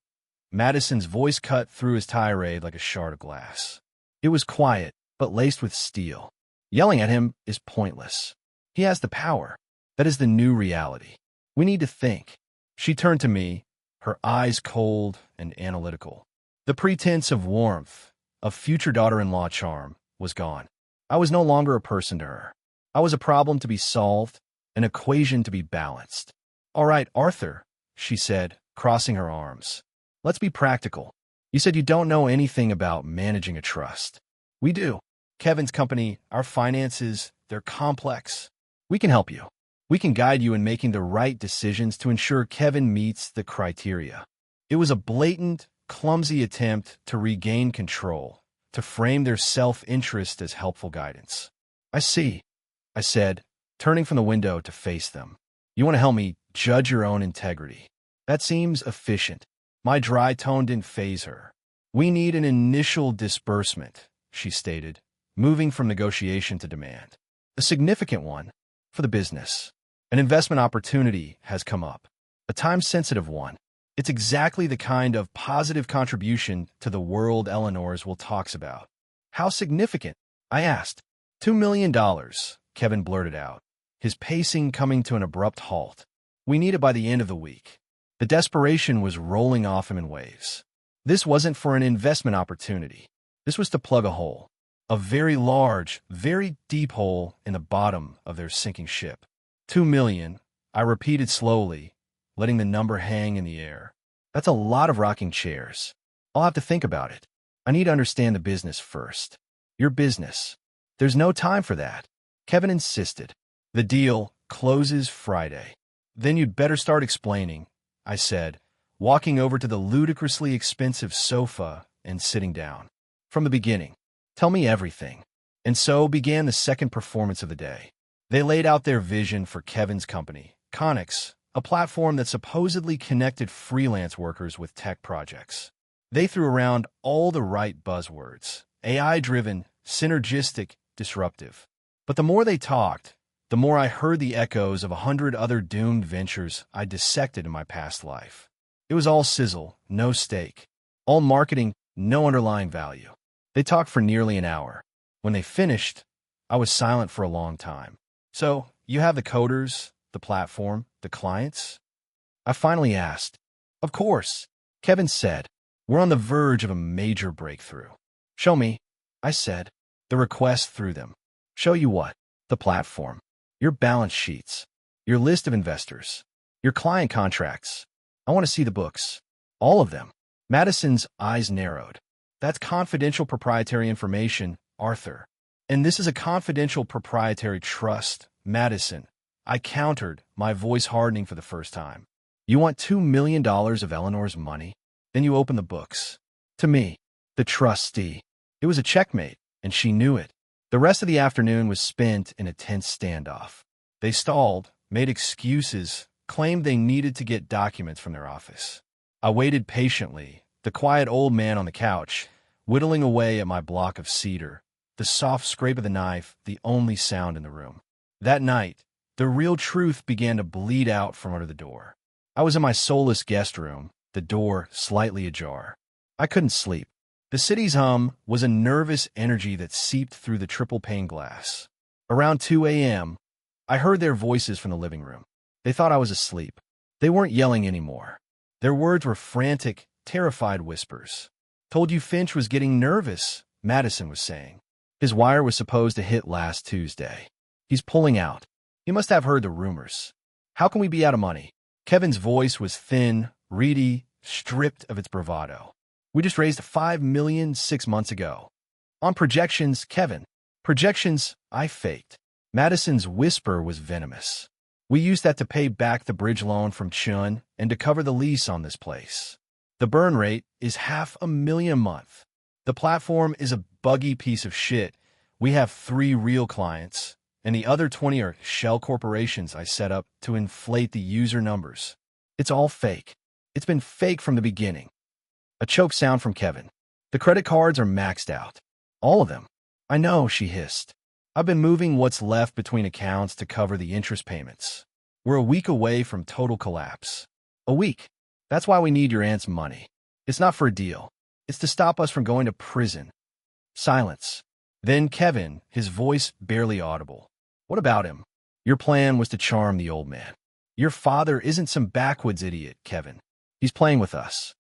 Madison's voice cut through his tirade like a shard of glass. It was quiet, but laced with steel. "Yelling at him is pointless. He has the power. That is the new reality. We need to think." She turned to me, her eyes cold and analytical. The pretense of warmth, of future daughter-in-law charm, was gone. I was no longer a person to her. I was a problem to be solved, an equation to be balanced. "All right, Arthur," she said, crossing her arms. "Let's be practical. You said you don't know anything about managing a trust. We do. Kevin's company, our finances, they're complex. We can help you. We can guide you in making the right decisions to ensure Kevin meets the criteria." It was a blatant, clumsy attempt to regain control, to frame their self-interest as helpful guidance. "I see," I said, turning from the window to face them. You want to help me judge your own integrity. That seems efficient. My dry tone didn't faze her. We need an initial disbursement, she stated, moving from negotiation to demand. A significant one for the business. An investment opportunity has come up. A time-sensitive one. It's exactly the kind of positive contribution to the world Eleanor's will talks about. How significant? I asked. $2 million, Kevin blurted out, his pacing coming to an abrupt halt. We need it by the end of the week. The desperation was rolling off him in waves. This wasn't for an investment opportunity. This was to plug a hole. A very large, very deep hole in the bottom of their sinking ship. 2 million, I repeated slowly, letting the number hang in the air. That's a lot of rocking chairs. I'll have to think about it. I need to understand the business first. Your business. There's no time for that. Kevin insisted. The deal closes Friday. Then you'd better start explaining, I said, walking over to the ludicrously expensive sofa and sitting down. From the beginning. Tell me everything. And so began the second performance of the day. They laid out their vision for Kevin's company, Connix, a platform that supposedly connected freelance workers with tech projects. They threw around all the right buzzwords: AI-driven, synergistic, disruptive. But the more they talked, the more I heard the echoes of 100 other doomed ventures I dissected in my past life. It was all sizzle, no steak. All marketing, no underlying value. They talked for nearly an hour. When they finished, I was silent for a long time. So, you have the coders, the platform, the clients? I finally asked. Of course, Kevin said. We're on the verge of a major breakthrough. Show me, I said. The request through them. Show you what? The platform. Your balance sheets. Your list of investors. Your client contracts. I want to see the books. All of them. Madison's eyes narrowed. That's confidential proprietary information, Arthur. And this is a confidential proprietary trust, Madison. I countered, my voice hardening for the first time. You want $2 million of Eleanor's money? Then you open the books. To me, the trustee. It was a checkmate, and she knew it. The rest of the afternoon was spent in a tense standoff. They stalled, made excuses, claimed they needed to get documents from their office. I waited patiently, the quiet old man on the couch, whittling away at my block of cedar, the soft scrape of the knife the only sound in the room. That night, the real truth began to bleed out from under the door. I was in my soulless guest room, the door slightly ajar. I couldn't sleep. The city's hum was a nervous energy that seeped through the triple-pane glass. Around 2 a.m., I heard their voices from the living room. They thought I was asleep. They weren't yelling anymore. Their words were frantic, terrified whispers. Told you Finch was getting nervous, Madison was saying. His wire was supposed to hit last Tuesday. He's pulling out. He must have heard the rumors. How can we be out of money? Kevin's voice was thin, reedy, stripped of its bravado. We just raised $5 million 6 months ago. On projections, Kevin. Projections, I faked. Madison's whisper was venomous. We used that to pay back the bridge loan from Chun and to cover the lease on this place. The burn rate is $500,000 a month. The platform is a buggy piece of shit. We have 3 real clients, and the other 20 are shell corporations I set up to inflate the user numbers. It's all fake. It's been fake from the beginning. A choke sound from Kevin. The credit cards are maxed out. All of them. I know, she hissed. I've been moving what's left between accounts to cover the interest payments. We're a week away from total collapse. A week. That's why we need your aunt's money. It's not for a deal. It's to stop us from going to prison. Silence. Then Kevin, his voice barely audible. What about him? Your plan was to charm the old man. Your father isn't some backwoods idiot, Kevin. He's playing with us.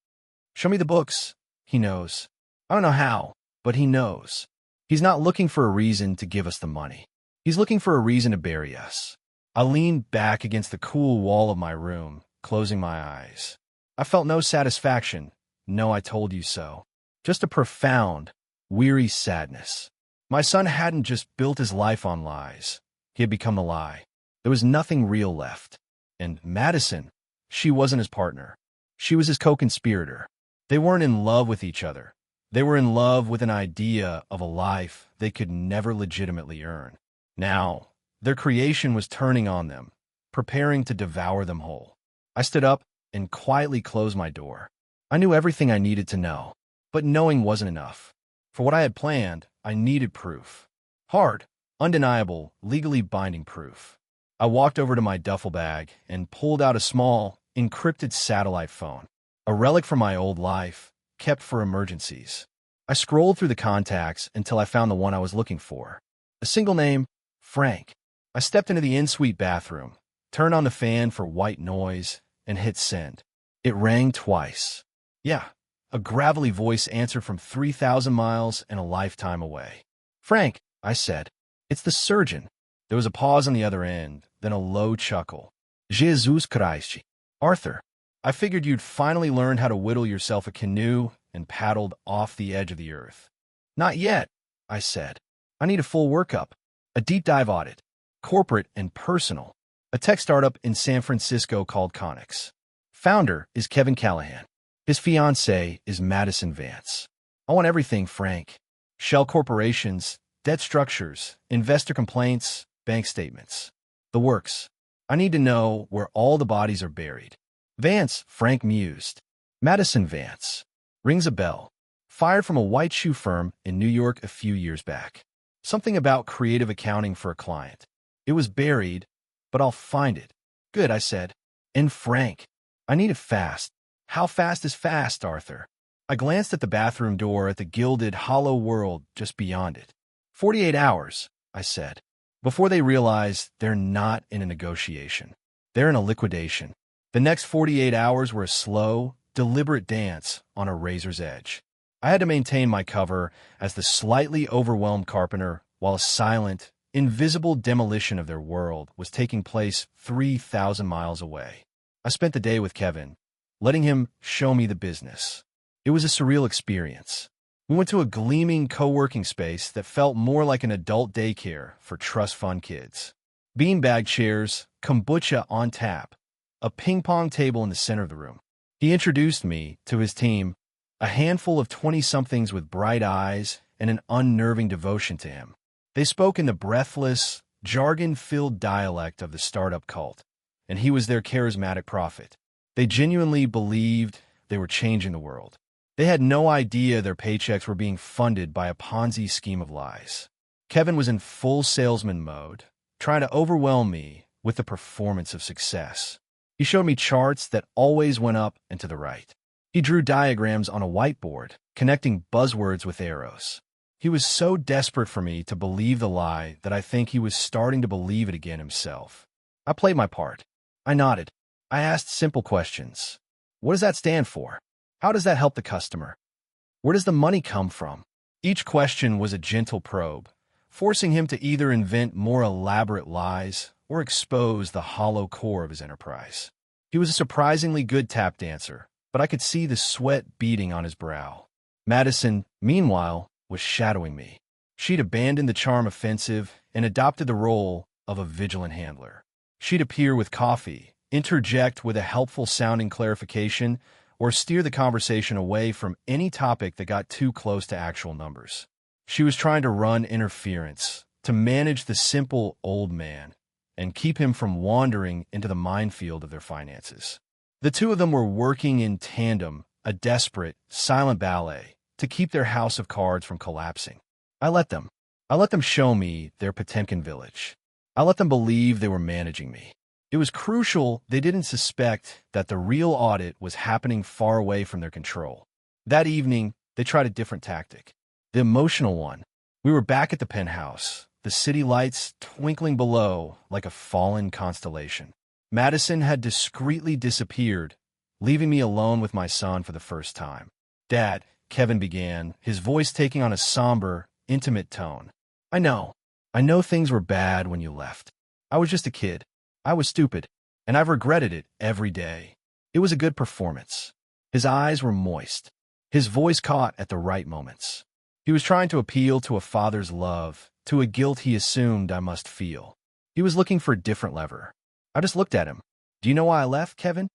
Show me the books. He knows. I don't know how, but he knows. He's not looking for a reason to give us the money. He's looking for a reason to bury us. I leaned back against the cool wall of my room, closing my eyes. I felt no satisfaction. No, I told you so. Just a profound, weary sadness. My son hadn't just built his life on lies. He had become the lie. There was nothing real left. And Madison, she wasn't his partner. She was his co-conspirator. They weren't in love with each other. They were in love with an idea of a life they could never legitimately earn. Now, Their creation was turning on them, preparing to devour them whole. I stood up and quietly closed my door. I knew everything I needed to know, but knowing wasn't enough. For what I had planned, I needed proof. Hard, undeniable, legally binding proof. I walked over to my duffel bag and pulled out a small, encrypted satellite phone, a relic from my old life, kept for emergencies. I scrolled through the contacts until I found the one I was looking for. A single name, Frank. I stepped into the in-suite bathroom, turned on the fan for white noise, and hit send. It rang twice. Yeah, a gravelly voice answered from 3,000 miles and a lifetime away. Frank, I said. It's the surgeon. There was a pause on the other end, then a low chuckle. Jesus Christ. Arthur, I figured you'd finally learned how to whittle yourself a canoe and paddled off the edge of the earth. Not yet, I said. I need a full workup, a deep dive audit, corporate and personal. A tech startup in San Francisco called Connix. Founder is Kevin Callahan. His fiancée is Madison Vance. I want everything, Frank. Shell corporations, debt structures, investor complaints, bank statements. The works. I need to know where all the bodies are buried. Vance, Frank mused. Madison Vance. Rings a bell. Fired from a white shoe firm in New York a few years back. Something about creative accounting for a client. It was buried, but I'll find it. Good, I said. And Frank. I need it fast. How fast is fast, Arthur? I glanced at the bathroom door at the gilded, hollow world just beyond it. 48 hours, I said. Before they realize they're not in a negotiation. They're in a liquidation. The next 48 hours were a slow, deliberate dance on a razor's edge. I had to maintain my cover as the slightly overwhelmed carpenter while a silent, invisible demolition of their world was taking place 3,000 miles away. I spent the day with Kevin, letting him show me the business. It was a surreal experience. We went to a gleaming co-working space that felt more like an adult daycare for trust fund kids. Beanbag chairs, kombucha on tap, a ping-pong table in the center of the room. He introduced me to his team, a handful of 20-somethings with bright eyes and an unnerving devotion to him. They spoke in the breathless, jargon-filled dialect of the startup cult, and he was their charismatic prophet. They genuinely believed they were changing the world. They had no idea their paychecks were being funded by a Ponzi scheme of lies. Kevin was in full salesman mode, trying to overwhelm me with the performance of success. He showed me charts that always went up and to the right. He drew diagrams on a whiteboard, connecting buzzwords with arrows. He was so desperate for me to believe the lie that I think he was starting to believe it again himself. I played my part. I nodded. I asked simple questions. What does that stand for? How does that help the customer? Where does the money come from? Each question was a gentle probe, forcing him to either invent more elaborate lies or expose the hollow core of his enterprise. He was a surprisingly good tap dancer, but I could see the sweat beading on his brow. Madison, meanwhile, was shadowing me. She'd abandoned the charm offensive and adopted the role of a vigilant handler. She'd appear with coffee, interject with a helpful-sounding clarification, or steer the conversation away from any topic that got too close to actual numbers. She was trying to run interference, to manage the simple old man, and keep him from wandering into the minefield of their finances. The two of them were working in tandem, a desperate, silent ballet, to keep their house of cards from collapsing. I let them show me their Potemkin village. I let them believe they were managing me. It was crucial they didn't suspect that the real audit was happening far away from their control. That evening, they tried a different tactic. The emotional one. We were back at the penthouse, the city lights twinkling below like a fallen constellation. Madison had discreetly disappeared, leaving me alone with my son for the first time. Dad, Kevin began, his voice taking on a somber, intimate tone. I know things were bad when you left. I was just a kid. I was stupid, and I've regretted it every day. It was a good performance. His eyes were moist. His voice caught at the right moments. He was trying to appeal to a father's love, to a guilt he assumed I must feel. He was looking for a different lever. I just looked at him. Do you know why I left, Kevin?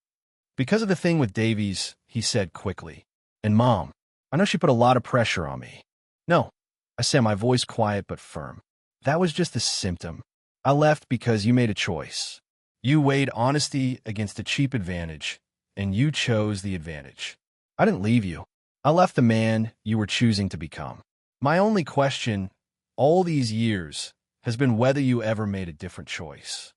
Because of the thing with Davies, he said quickly. And Mom, I know she put a lot of pressure on me. No, I said, my voice quiet but firm. That was just a symptom. I left because you made a choice. You weighed honesty against a cheap advantage, and you chose the advantage. I didn't leave you. I left the man you were choosing to become. My only question, all these years, has been whether you ever made a different choice.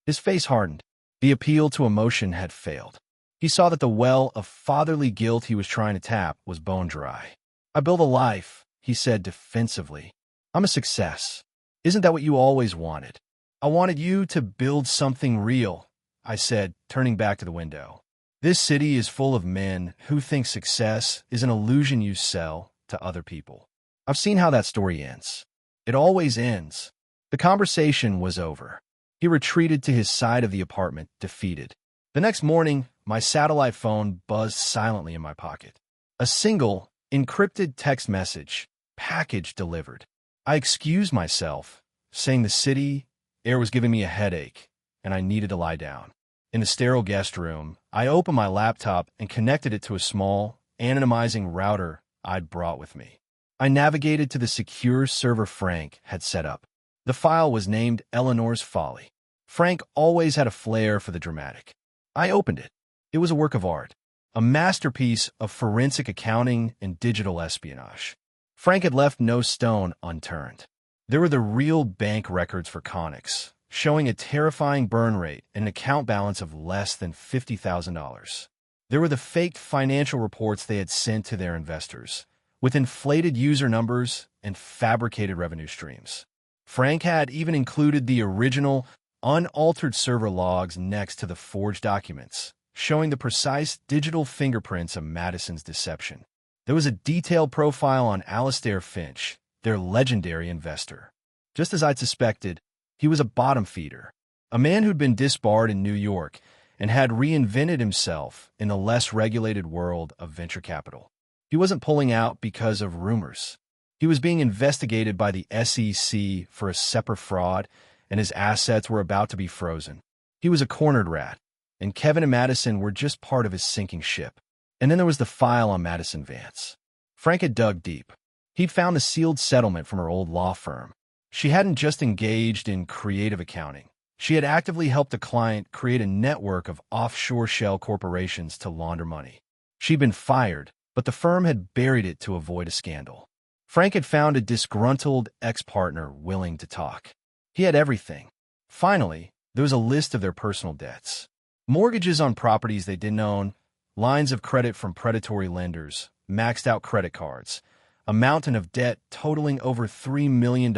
His face hardened. The appeal to emotion had failed. He saw that the well of fatherly guilt he was trying to tap was bone dry. I built a life, he said defensively. I'm a success. Isn't that what you always wanted? I wanted you to build something real, I said, turning back to the window. This city is full of men who think success is an illusion you sell to other people. I've seen how that story ends. It always ends. The conversation was over. He retreated to his side of the apartment, defeated. The next morning, my satellite phone buzzed silently in my pocket. A single, encrypted text message, package delivered. I excused myself, saying the city air was giving me a headache, and I needed to lie down. In the sterile guest room, I opened my laptop and connected it to a small, anonymizing router I'd brought with me. I navigated to the secure server Frank had set up. The file was named Eleanor's Folly. Frank always had a flair for the dramatic. I opened it. It was a work of art, a masterpiece of forensic accounting and digital espionage. Frank had left no stone unturned. There were the real bank records for Connex, showing a terrifying burn rate and an account balance of less than $50,000. There were the faked financial reports they had sent to their investors, with inflated user numbers and fabricated revenue streams. Frank had even included the original, unaltered server logs next to the forged documents, showing the precise digital fingerprints of Madison's deception. There was a detailed profile on Alastair Finch, their legendary investor. Just as I'd suspected, he was a bottom feeder, a man who'd been disbarred in New York and had reinvented himself in the less regulated world of venture capital. He wasn't pulling out because of rumors. He was being investigated by the SEC for a separate fraud, and his assets were about to be frozen. He was a cornered rat, and Kevin and Madison were just part of his sinking ship. And then there was the file on Madison Vance. Frank had dug deep. He'd found the sealed settlement from her old law firm. She hadn't just engaged in creative accounting. She had actively helped a client create a network of offshore shell corporations to launder money. She'd been fired, but the firm had buried it to avoid a scandal. Frank had found a disgruntled ex-partner willing to talk. He had everything. Finally, there was a list of their personal debts. Mortgages on properties they didn't own, lines of credit from predatory lenders, maxed-out credit cards, a mountain of debt totaling over $3 million,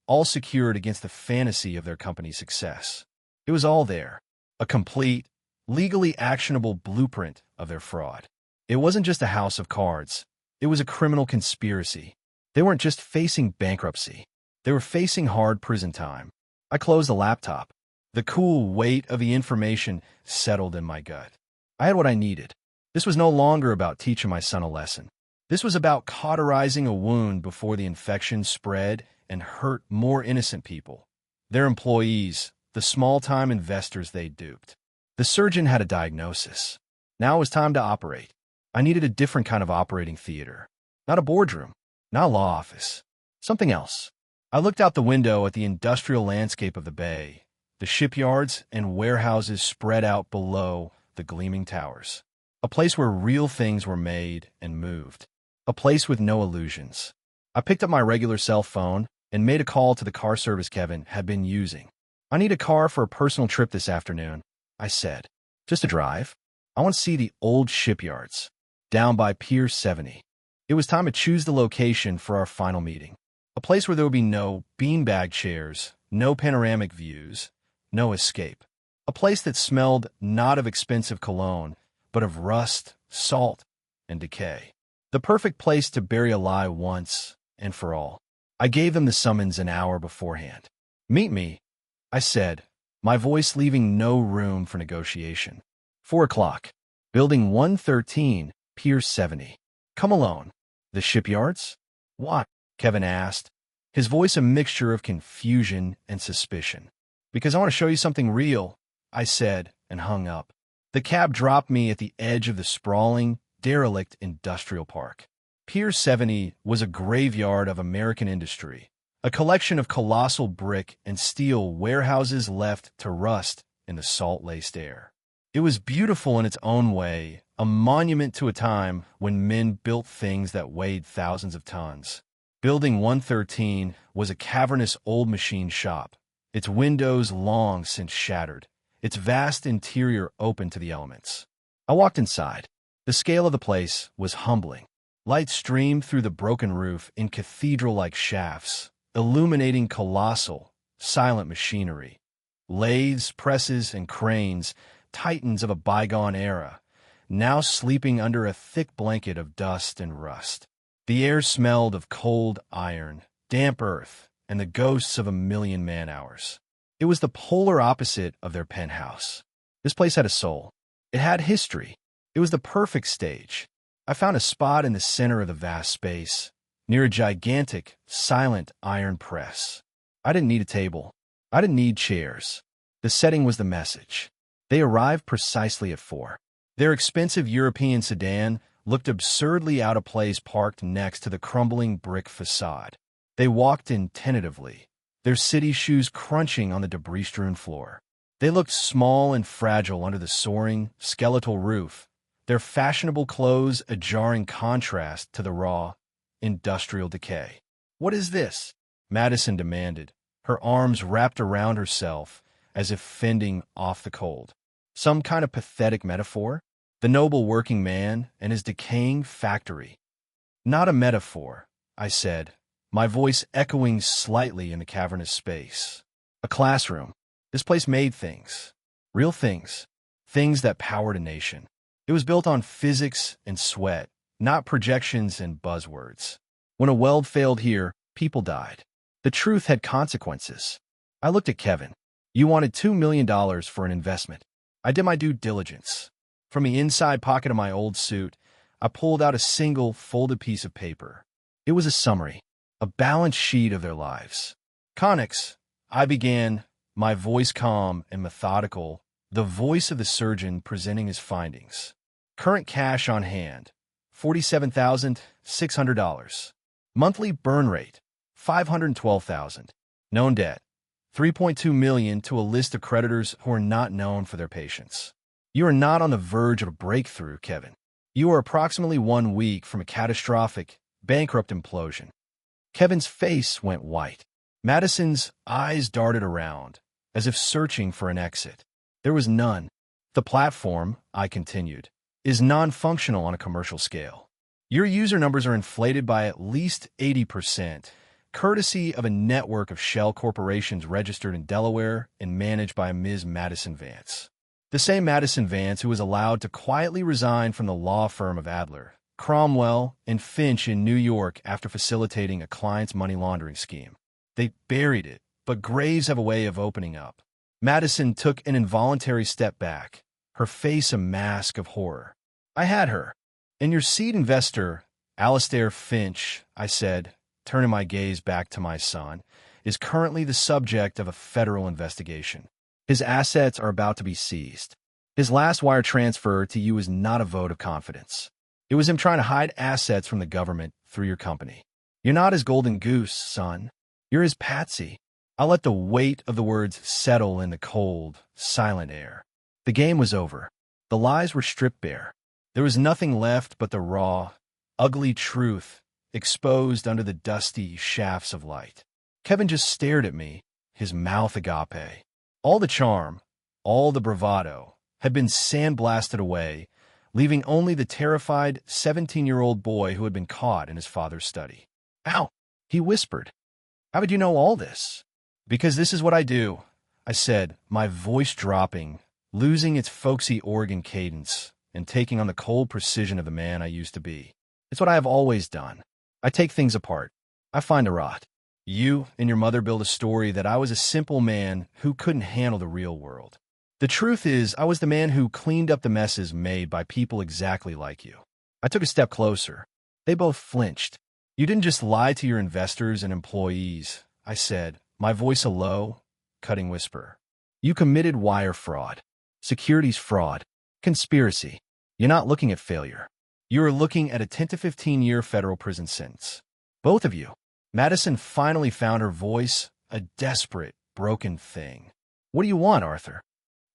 all secured against the fantasy of their company's success. It was all there, a complete, legally actionable blueprint of their fraud. It wasn't just a house of cards. It was a criminal conspiracy. They weren't just facing bankruptcy. They were facing hard prison time. I closed the laptop. The cool weight of the information settled in my gut. I had what I needed. This was no longer about teaching my son a lesson. This was about cauterizing a wound before the infection spread and hurt more innocent people. Their employees, the small-time investors they duped. The surgeon had a diagnosis. Now it was time to operate. I needed a different kind of operating theater. Not a boardroom, not a law office. Something else. I looked out the window at the industrial landscape of the bay, the shipyards and warehouses spread out below the gleaming towers. A place where real things were made and moved. A place with no illusions. I picked up my regular cell phone and made a call to the car service Kevin had been using. I need a car for a personal trip this afternoon, I said. Just a drive. I want to see the old shipyards, down by Pier 70. It was time to choose the location for our final meeting. A place where there would be no beanbag chairs, no panoramic views, no escape. A place that smelled not of expensive cologne, but of rust, salt, and decay. The perfect place to bury a lie once and for all. I gave them the summons an hour beforehand. Meet me, I said, my voice leaving no room for negotiation. 4 o'clock. Building 113, Pier 70. Come alone. The shipyards? Why? Kevin asked, his voice a mixture of confusion and suspicion. Because I want to show you something real, I said, and hung up. The cab dropped me at the edge of the sprawling, derelict industrial park. Pier 70 was a graveyard of American industry, a collection of colossal brick and steel warehouses left to rust in the salt-laced air. It was beautiful in its own way, a monument to a time when men built things that weighed thousands of tons. Building 113 was a cavernous old machine shop, its windows long since shattered, its vast interior open to the elements. I walked inside. The scale of the place was humbling. Light streamed through the broken roof in cathedral-like shafts, illuminating colossal, silent machinery. Lathes, presses, and cranes, titans of a bygone era, now sleeping under a thick blanket of dust and rust. The air smelled of cold iron, damp earth, and the ghosts of a million man-hours. It was the polar opposite of their penthouse. This place had a soul. It had history. It was the perfect stage. I found a spot in the center of the vast space, near a gigantic, silent iron press. I didn't need a table. I didn't need chairs. The setting was the message. They arrived precisely at 4. Their expensive European sedan looked absurdly out of place parked next to the crumbling brick facade. They walked in tentatively, their city shoes crunching on the debris-strewn floor. They looked small and fragile under the soaring, skeletal roof, their fashionable clothes a jarring contrast to the raw, industrial decay. "What is this?" Madison demanded, her arms wrapped around herself as if fending off the cold. Some kind of pathetic metaphor? The noble working man and his decaying factory. "Not a metaphor," I said, my voice echoing slightly in the cavernous space. "A classroom. This place made things. Real things. Things that powered a nation. It was built on physics and sweat, not projections and buzzwords. When a weld failed here, people died. The truth had consequences." I looked at Kevin. "You wanted $2 million for an investment." I did my due diligence. From the inside pocket of my old suit, I pulled out a single, folded piece of paper. It was a summary, a balance sheet of their lives. "Conics," I began, my voice calm and methodical, the voice of the surgeon presenting his findings. "Current cash on hand, $47,600. Monthly burn rate, $512,000. Known debt, $3.2 million to a list of creditors who are not known for their patience. You are not on the verge of a breakthrough, Kevin. You are approximately 1 week from a catastrophic, bankrupt implosion." Kevin's face went white. Madison's eyes darted around, as if searching for an exit. There was none. "The platform," I continued, "is non-functional on a commercial scale. Your user numbers are inflated by at least 80%, courtesy of a network of shell corporations registered in Delaware and managed by a Ms. Madison Vance. The same Madison Vance who was allowed to quietly resign from the law firm of Adler, Cromwell, and Finch in New York after facilitating a client's money laundering scheme. They buried it, but graves have a way of opening up." Madison took an involuntary step back, her face a mask of horror. "I had her. And your seed investor, Alastair Finch," I said, turning my gaze back to my son, "is currently the subject of a federal investigation. His assets are about to be seized. His last wire transfer to you is not a vote of confidence. It was him trying to hide assets from the government through your company. You're not his golden goose, son. You're his patsy." I let the weight of the words settle in the cold, silent air. The game was over. The lies were stripped bare. There was nothing left but the raw, ugly truth exposed under the dusty shafts of light. Kevin just stared at me, his mouth agape. All the charm, all the bravado, had been sandblasted away, leaving only the terrified 17-year-old boy who had been caught in his father's study. "Ow!" he whispered. "How would you know all this?" "Because this is what I do," I said, my voice dropping, losing its folksy Oregon cadence, and taking on the cold precision of the man I used to be. "It's what I have always done. I take things apart. I find a rot. You and your mother built a story that I was a simple man who couldn't handle the real world. The truth is, I was the man who cleaned up the messes made by people exactly like you." I took a step closer. They both flinched. "You didn't just lie to your investors and employees," I said, my voice a low, cutting whisper. "You committed wire fraud, securities fraud, conspiracy. You're not looking at failure. You are looking at a 10 to 15-year federal prison sentence. Both of you. Madison finally found her voice, a desperate, broken thing. "What do you want, Arthur?"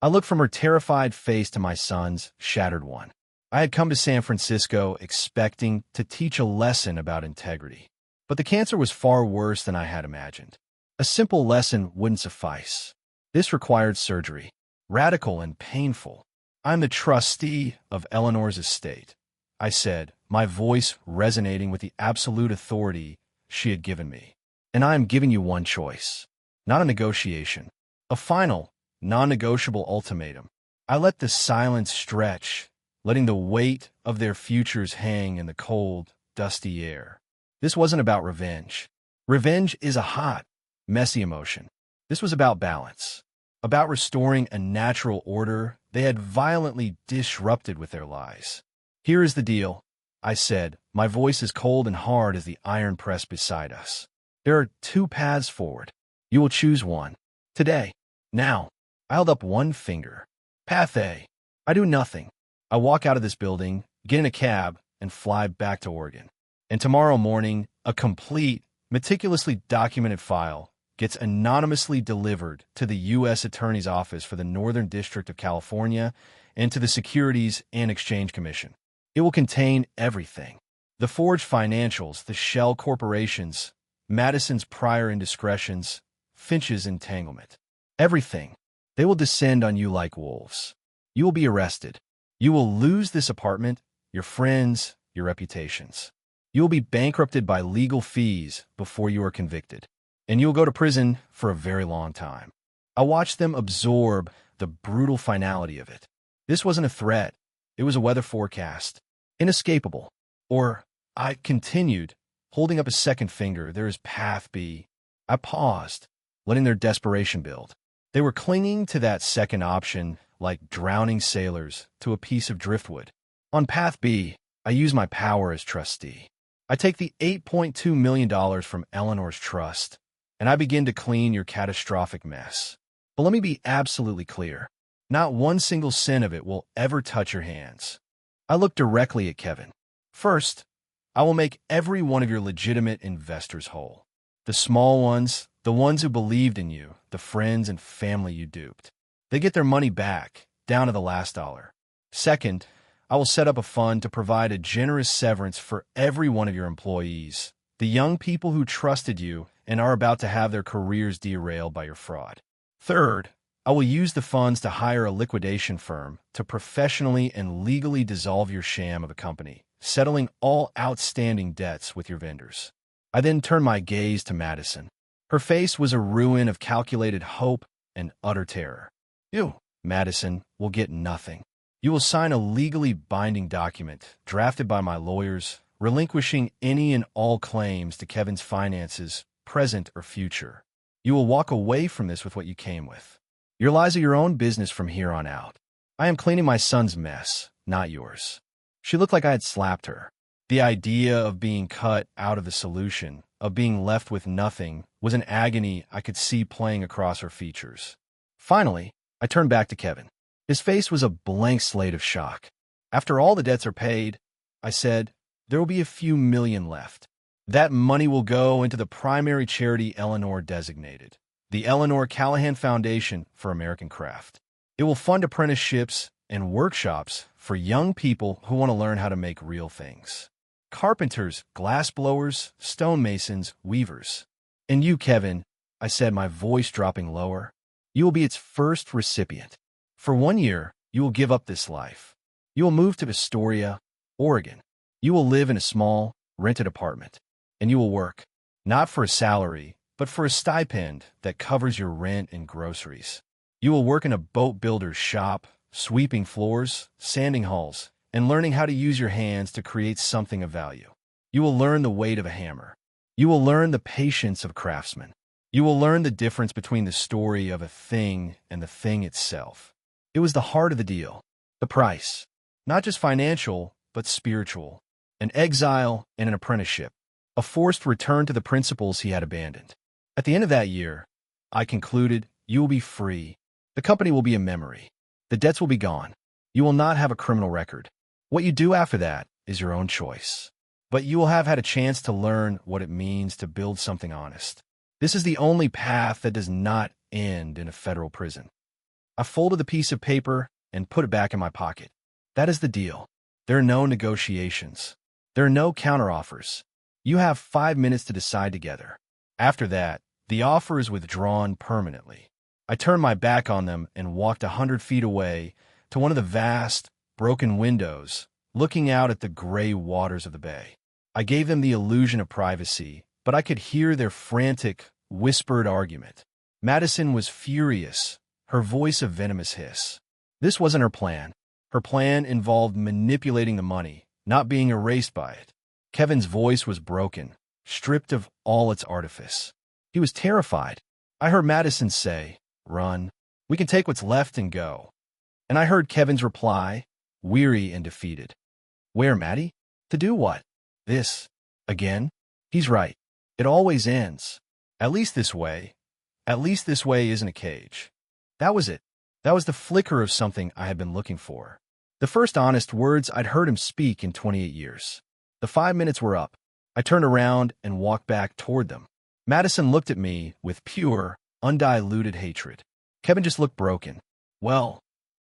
I looked from her terrified face to my son's shattered one. I had come to San Francisco expecting to teach a lesson about integrity. But the cancer was far worse than I had imagined. A simple lesson wouldn't suffice. This required surgery, radical and painful. "I'm the trustee of Eleanor's estate," I said, my voice resonating with the absolute authority she had given me. "And I am giving you one choice, not a negotiation, a final, non-negotiable ultimatum." I let the silence stretch, letting the weight of their futures hang in the cold, dusty air. This wasn't about revenge. Revenge is a hot, messy emotion. This was about balance, about restoring a natural order they had violently disrupted with their lies. "Here is the deal," I said, my voice as cold and hard as the iron press beside us. "There are two paths forward. You will choose one. Today. Now." I held up one finger. "Path A. I do nothing. I walk out of this building, get in a cab, and fly back to Oregon. And tomorrow morning, a complete, meticulously documented file gets anonymously delivered to the U.S. Attorney's Office for the Northern District of California and to the Securities and Exchange Commission. It will contain everything: the forged financials, the shell corporations, Madison's prior indiscretions, Finch's entanglement. Everything. They will descend on you like wolves. You will be arrested. You will lose this apartment, your friends, your reputations. You will be bankrupted by legal fees before you are convicted. And you will go to prison for a very long time. I watched them absorb the brutal finality of it. This wasn't a threat. It was a weather forecast. Inescapable. Or, I continued, holding up a second finger, "There is path B." I paused, letting their desperation build. They were clinging to that second option like drowning sailors to a piece of driftwood. On path B, I use my power as trustee. I take the $8.2 million from Eleanor's trust, and I begin to clean your catastrophic mess. But let me be absolutely clear. Not one single cent of it will ever touch your hands. I looked directly at Kevin. "First, I will make every one of your legitimate investors whole. The small ones, the ones who believed in you, the friends and family you duped. They get their money back, down to the last dollar. Second, I will set up a fund to provide a generous severance for every one of your employees, the young people who trusted you and are about to have their careers derailed by your fraud. Third, I will use the funds to hire a liquidation firm to professionally and legally dissolve your sham of a company, settling all outstanding debts with your vendors." I then turned my gaze to Madison. Her face was a ruin of calculated hope and utter terror. "You, Madison, will get nothing. You will sign a legally binding document drafted by my lawyers, relinquishing any and all claims to Kevin's finances, present or future. You will walk away from this with what you came with. Your lies are your own business from here on out. I am cleaning my son's mess, not yours." She looked like I had slapped her. The idea of being cut out of the solution, of being left with nothing, was an agony I could see playing across her features. Finally, I turned back to Kevin. His face was a blank slate of shock. "After all the debts are paid," I said, "there will be a few million left. That money will go into the primary charity Eleanor designated, the Eleanor Callahan Foundation for American Craft. It will fund apprenticeships and workshops for young people who want to learn how to make real things. Carpenters, glassblowers, stonemasons, weavers. And you, Kevin," I said, my voice dropping lower, "you will be its first recipient. For 1 year, you will give up this life. You will move to Astoria, Oregon. You will live in a small, rented apartment. And you will work, not for a salary, but for a stipend that covers your rent and groceries. You will work in a boat builder's shop, sweeping floors, sanding hulls, and learning how to use your hands to create something of value. You will learn the weight of a hammer. You will learn the patience of a craftsman. You will learn the difference between the story of a thing and the thing itself." It was the heart of the deal, the price, not just financial, but spiritual, an exile and an apprenticeship, a forced return to the principles he had abandoned. At the end of that year, I concluded, you will be free. The company will be a memory. The debts will be gone. You will not have a criminal record. What you do after that is your own choice. but you will have had a chance to learn what it means to build something honest. This is the only path that does not end in a federal prison. I folded the piece of paper and put it back in my pocket. That is the deal. There are no negotiations. There are no counteroffers. You have 5 minutes to decide together. After that, the offer is withdrawn permanently. I turned my back on them and walked 100 feet away to one of the vast, broken windows, looking out at the gray waters of the bay. I gave them the illusion of privacy, but I could hear their frantic, whispered argument. Madison was furious, her voice a venomous hiss. This wasn't her plan. Her plan involved manipulating the money, not being erased by it. Kevin's voice was broken, stripped of all its artifice. He was terrified. I heard Madison say, "Run. We can take what's left and go." And I heard Kevin's reply, weary and defeated. "Where, Maddie? To do what? This? Again? He's right. It always ends. At least this way. At least this way isn't a cage." That was it. That was the flicker of something I had been looking for. The first honest words I'd heard him speak in 28 years. The 5 minutes were up. I turned around and walked back toward them. Madison looked at me with pure, undiluted hatred. Kevin just looked broken. "Well?"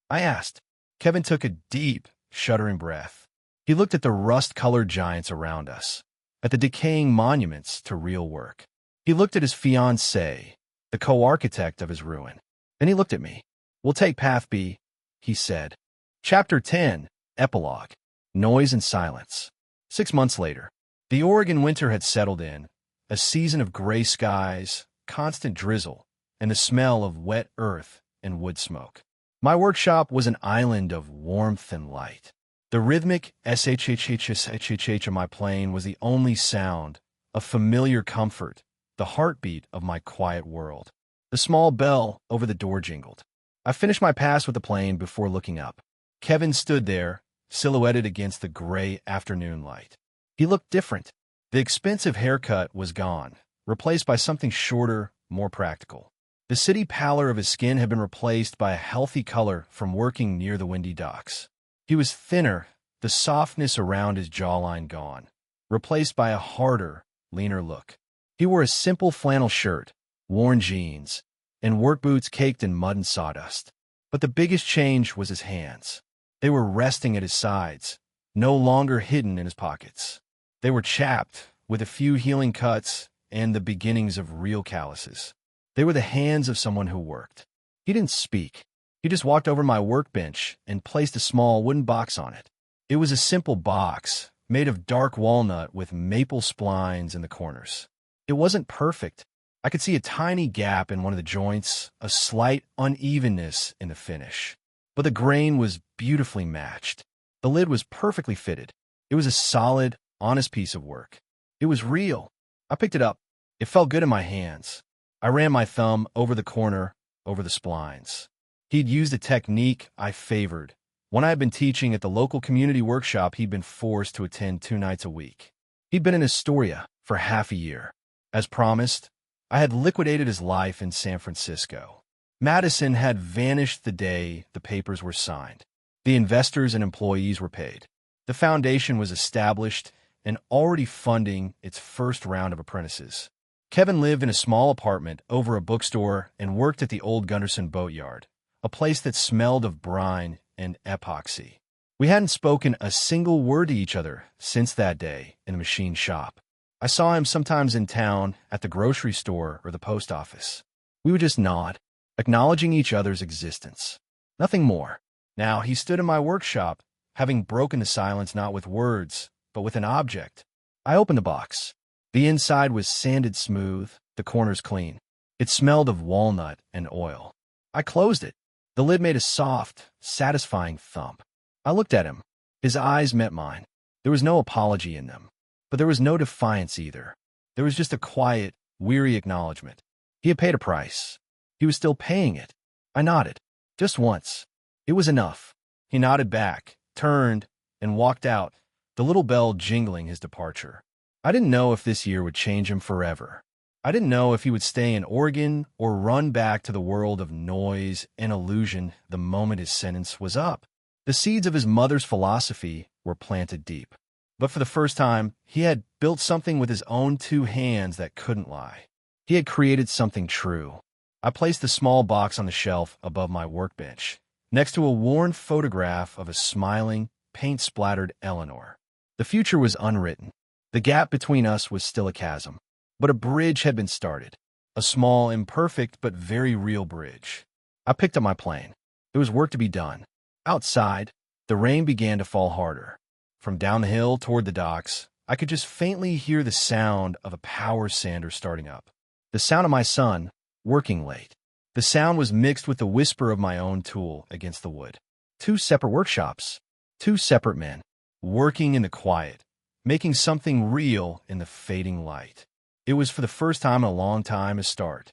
I asked. Kevin took a deep, shuddering breath. He looked at the rust-colored giants around us, at the decaying monuments to real work. He looked at his fiancée, the co-architect of his ruin. Then he looked at me. "We'll take Path B," he said. Chapter 10, Epilogue. Noise and Silence. 6 months later, the Oregon winter had settled in, a season of gray skies, constant drizzle, and the smell of wet earth and wood smoke. My workshop was an island of warmth and light. The rhythmic shhhhshhh of my plane was the only sound, a familiar comfort, the heartbeat of my quiet world. The small bell over the door jingled. I finished my pass with the plane before looking up. Kevin stood there, silhouetted against the gray afternoon light. He looked different. The expensive haircut was gone, replaced by something shorter, more practical. The city pallor of his skin had been replaced by a healthy color from working near the windy docks. He was thinner, the softness around his jawline gone, replaced by a harder, leaner look. He wore a simple flannel shirt, worn jeans, and work boots caked in mud and sawdust. But the biggest change was his hands. They were resting at his sides, no longer hidden in his pockets. They were chapped, with a few healing cuts and the beginnings of real calluses. They were the hands of someone who worked. He didn't speak. He just walked over my workbench and placed a small wooden box on it. It was a simple box, made of dark walnut with maple splines in the corners. It wasn't perfect. I could see a tiny gap in one of the joints, a slight unevenness in the finish. But the grain was beautifully matched. The lid was perfectly fitted. It was a solid, honest piece of work. It was real. I picked it up. It felt good in my hands. I ran my thumb over the corner, over the splines. He'd used a technique I favored. When I had been teaching at the local community workshop, he'd been forced to attend 2 nights a week. He'd been in Astoria for half a year. As promised, I had liquidated his life in San Francisco. Madison had vanished the day the papers were signed. The investors and employees were paid. The foundation was established and already funding its first round of apprentices. Kevin lived in a small apartment over a bookstore and worked at the old Gunderson boatyard, a place that smelled of brine and epoxy. We hadn't spoken a single word to each other since that day in the machine shop. I saw him sometimes in town, at the grocery store or the post office. We would just nod, acknowledging each other's existence. Nothing more. Now he stood in my workshop, having broken the silence not with words, but with an object. I opened the box. The inside was sanded smooth, the corners clean. It smelled of walnut and oil. I closed it. The lid made a soft, satisfying thump. I looked at him. His eyes met mine. There was no apology in them, but there was no defiance either. There was just a quiet, weary acknowledgement. He had paid a price. He was still paying it. I nodded. Just once. It was enough. He nodded back, turned, and walked out, the little bell jingling his departure. I didn't know if this year would change him forever. I didn't know if he would stay in Oregon or run back to the world of noise and illusion the moment his sentence was up. The seeds of his mother's philosophy were planted deep. But for the first time, he had built something with his own two hands that couldn't lie. He had created something true. I placed the small box on the shelf above my workbench, next to a worn photograph of a smiling, paint-splattered Eleanor. The future was unwritten. The gap between us was still a chasm. But a bridge had been started. A small, imperfect, but very real bridge. I picked up my plane. There was work to be done. Outside, the rain began to fall harder. From down the hill toward the docks, I could just faintly hear the sound of a power sander starting up. The sound of my son, working late. The sound was mixed with the whisper of my own tool against the wood. Two separate workshops. Two separate men, working in the quiet, making something real in the fading light. It was for the first time in a long time a start.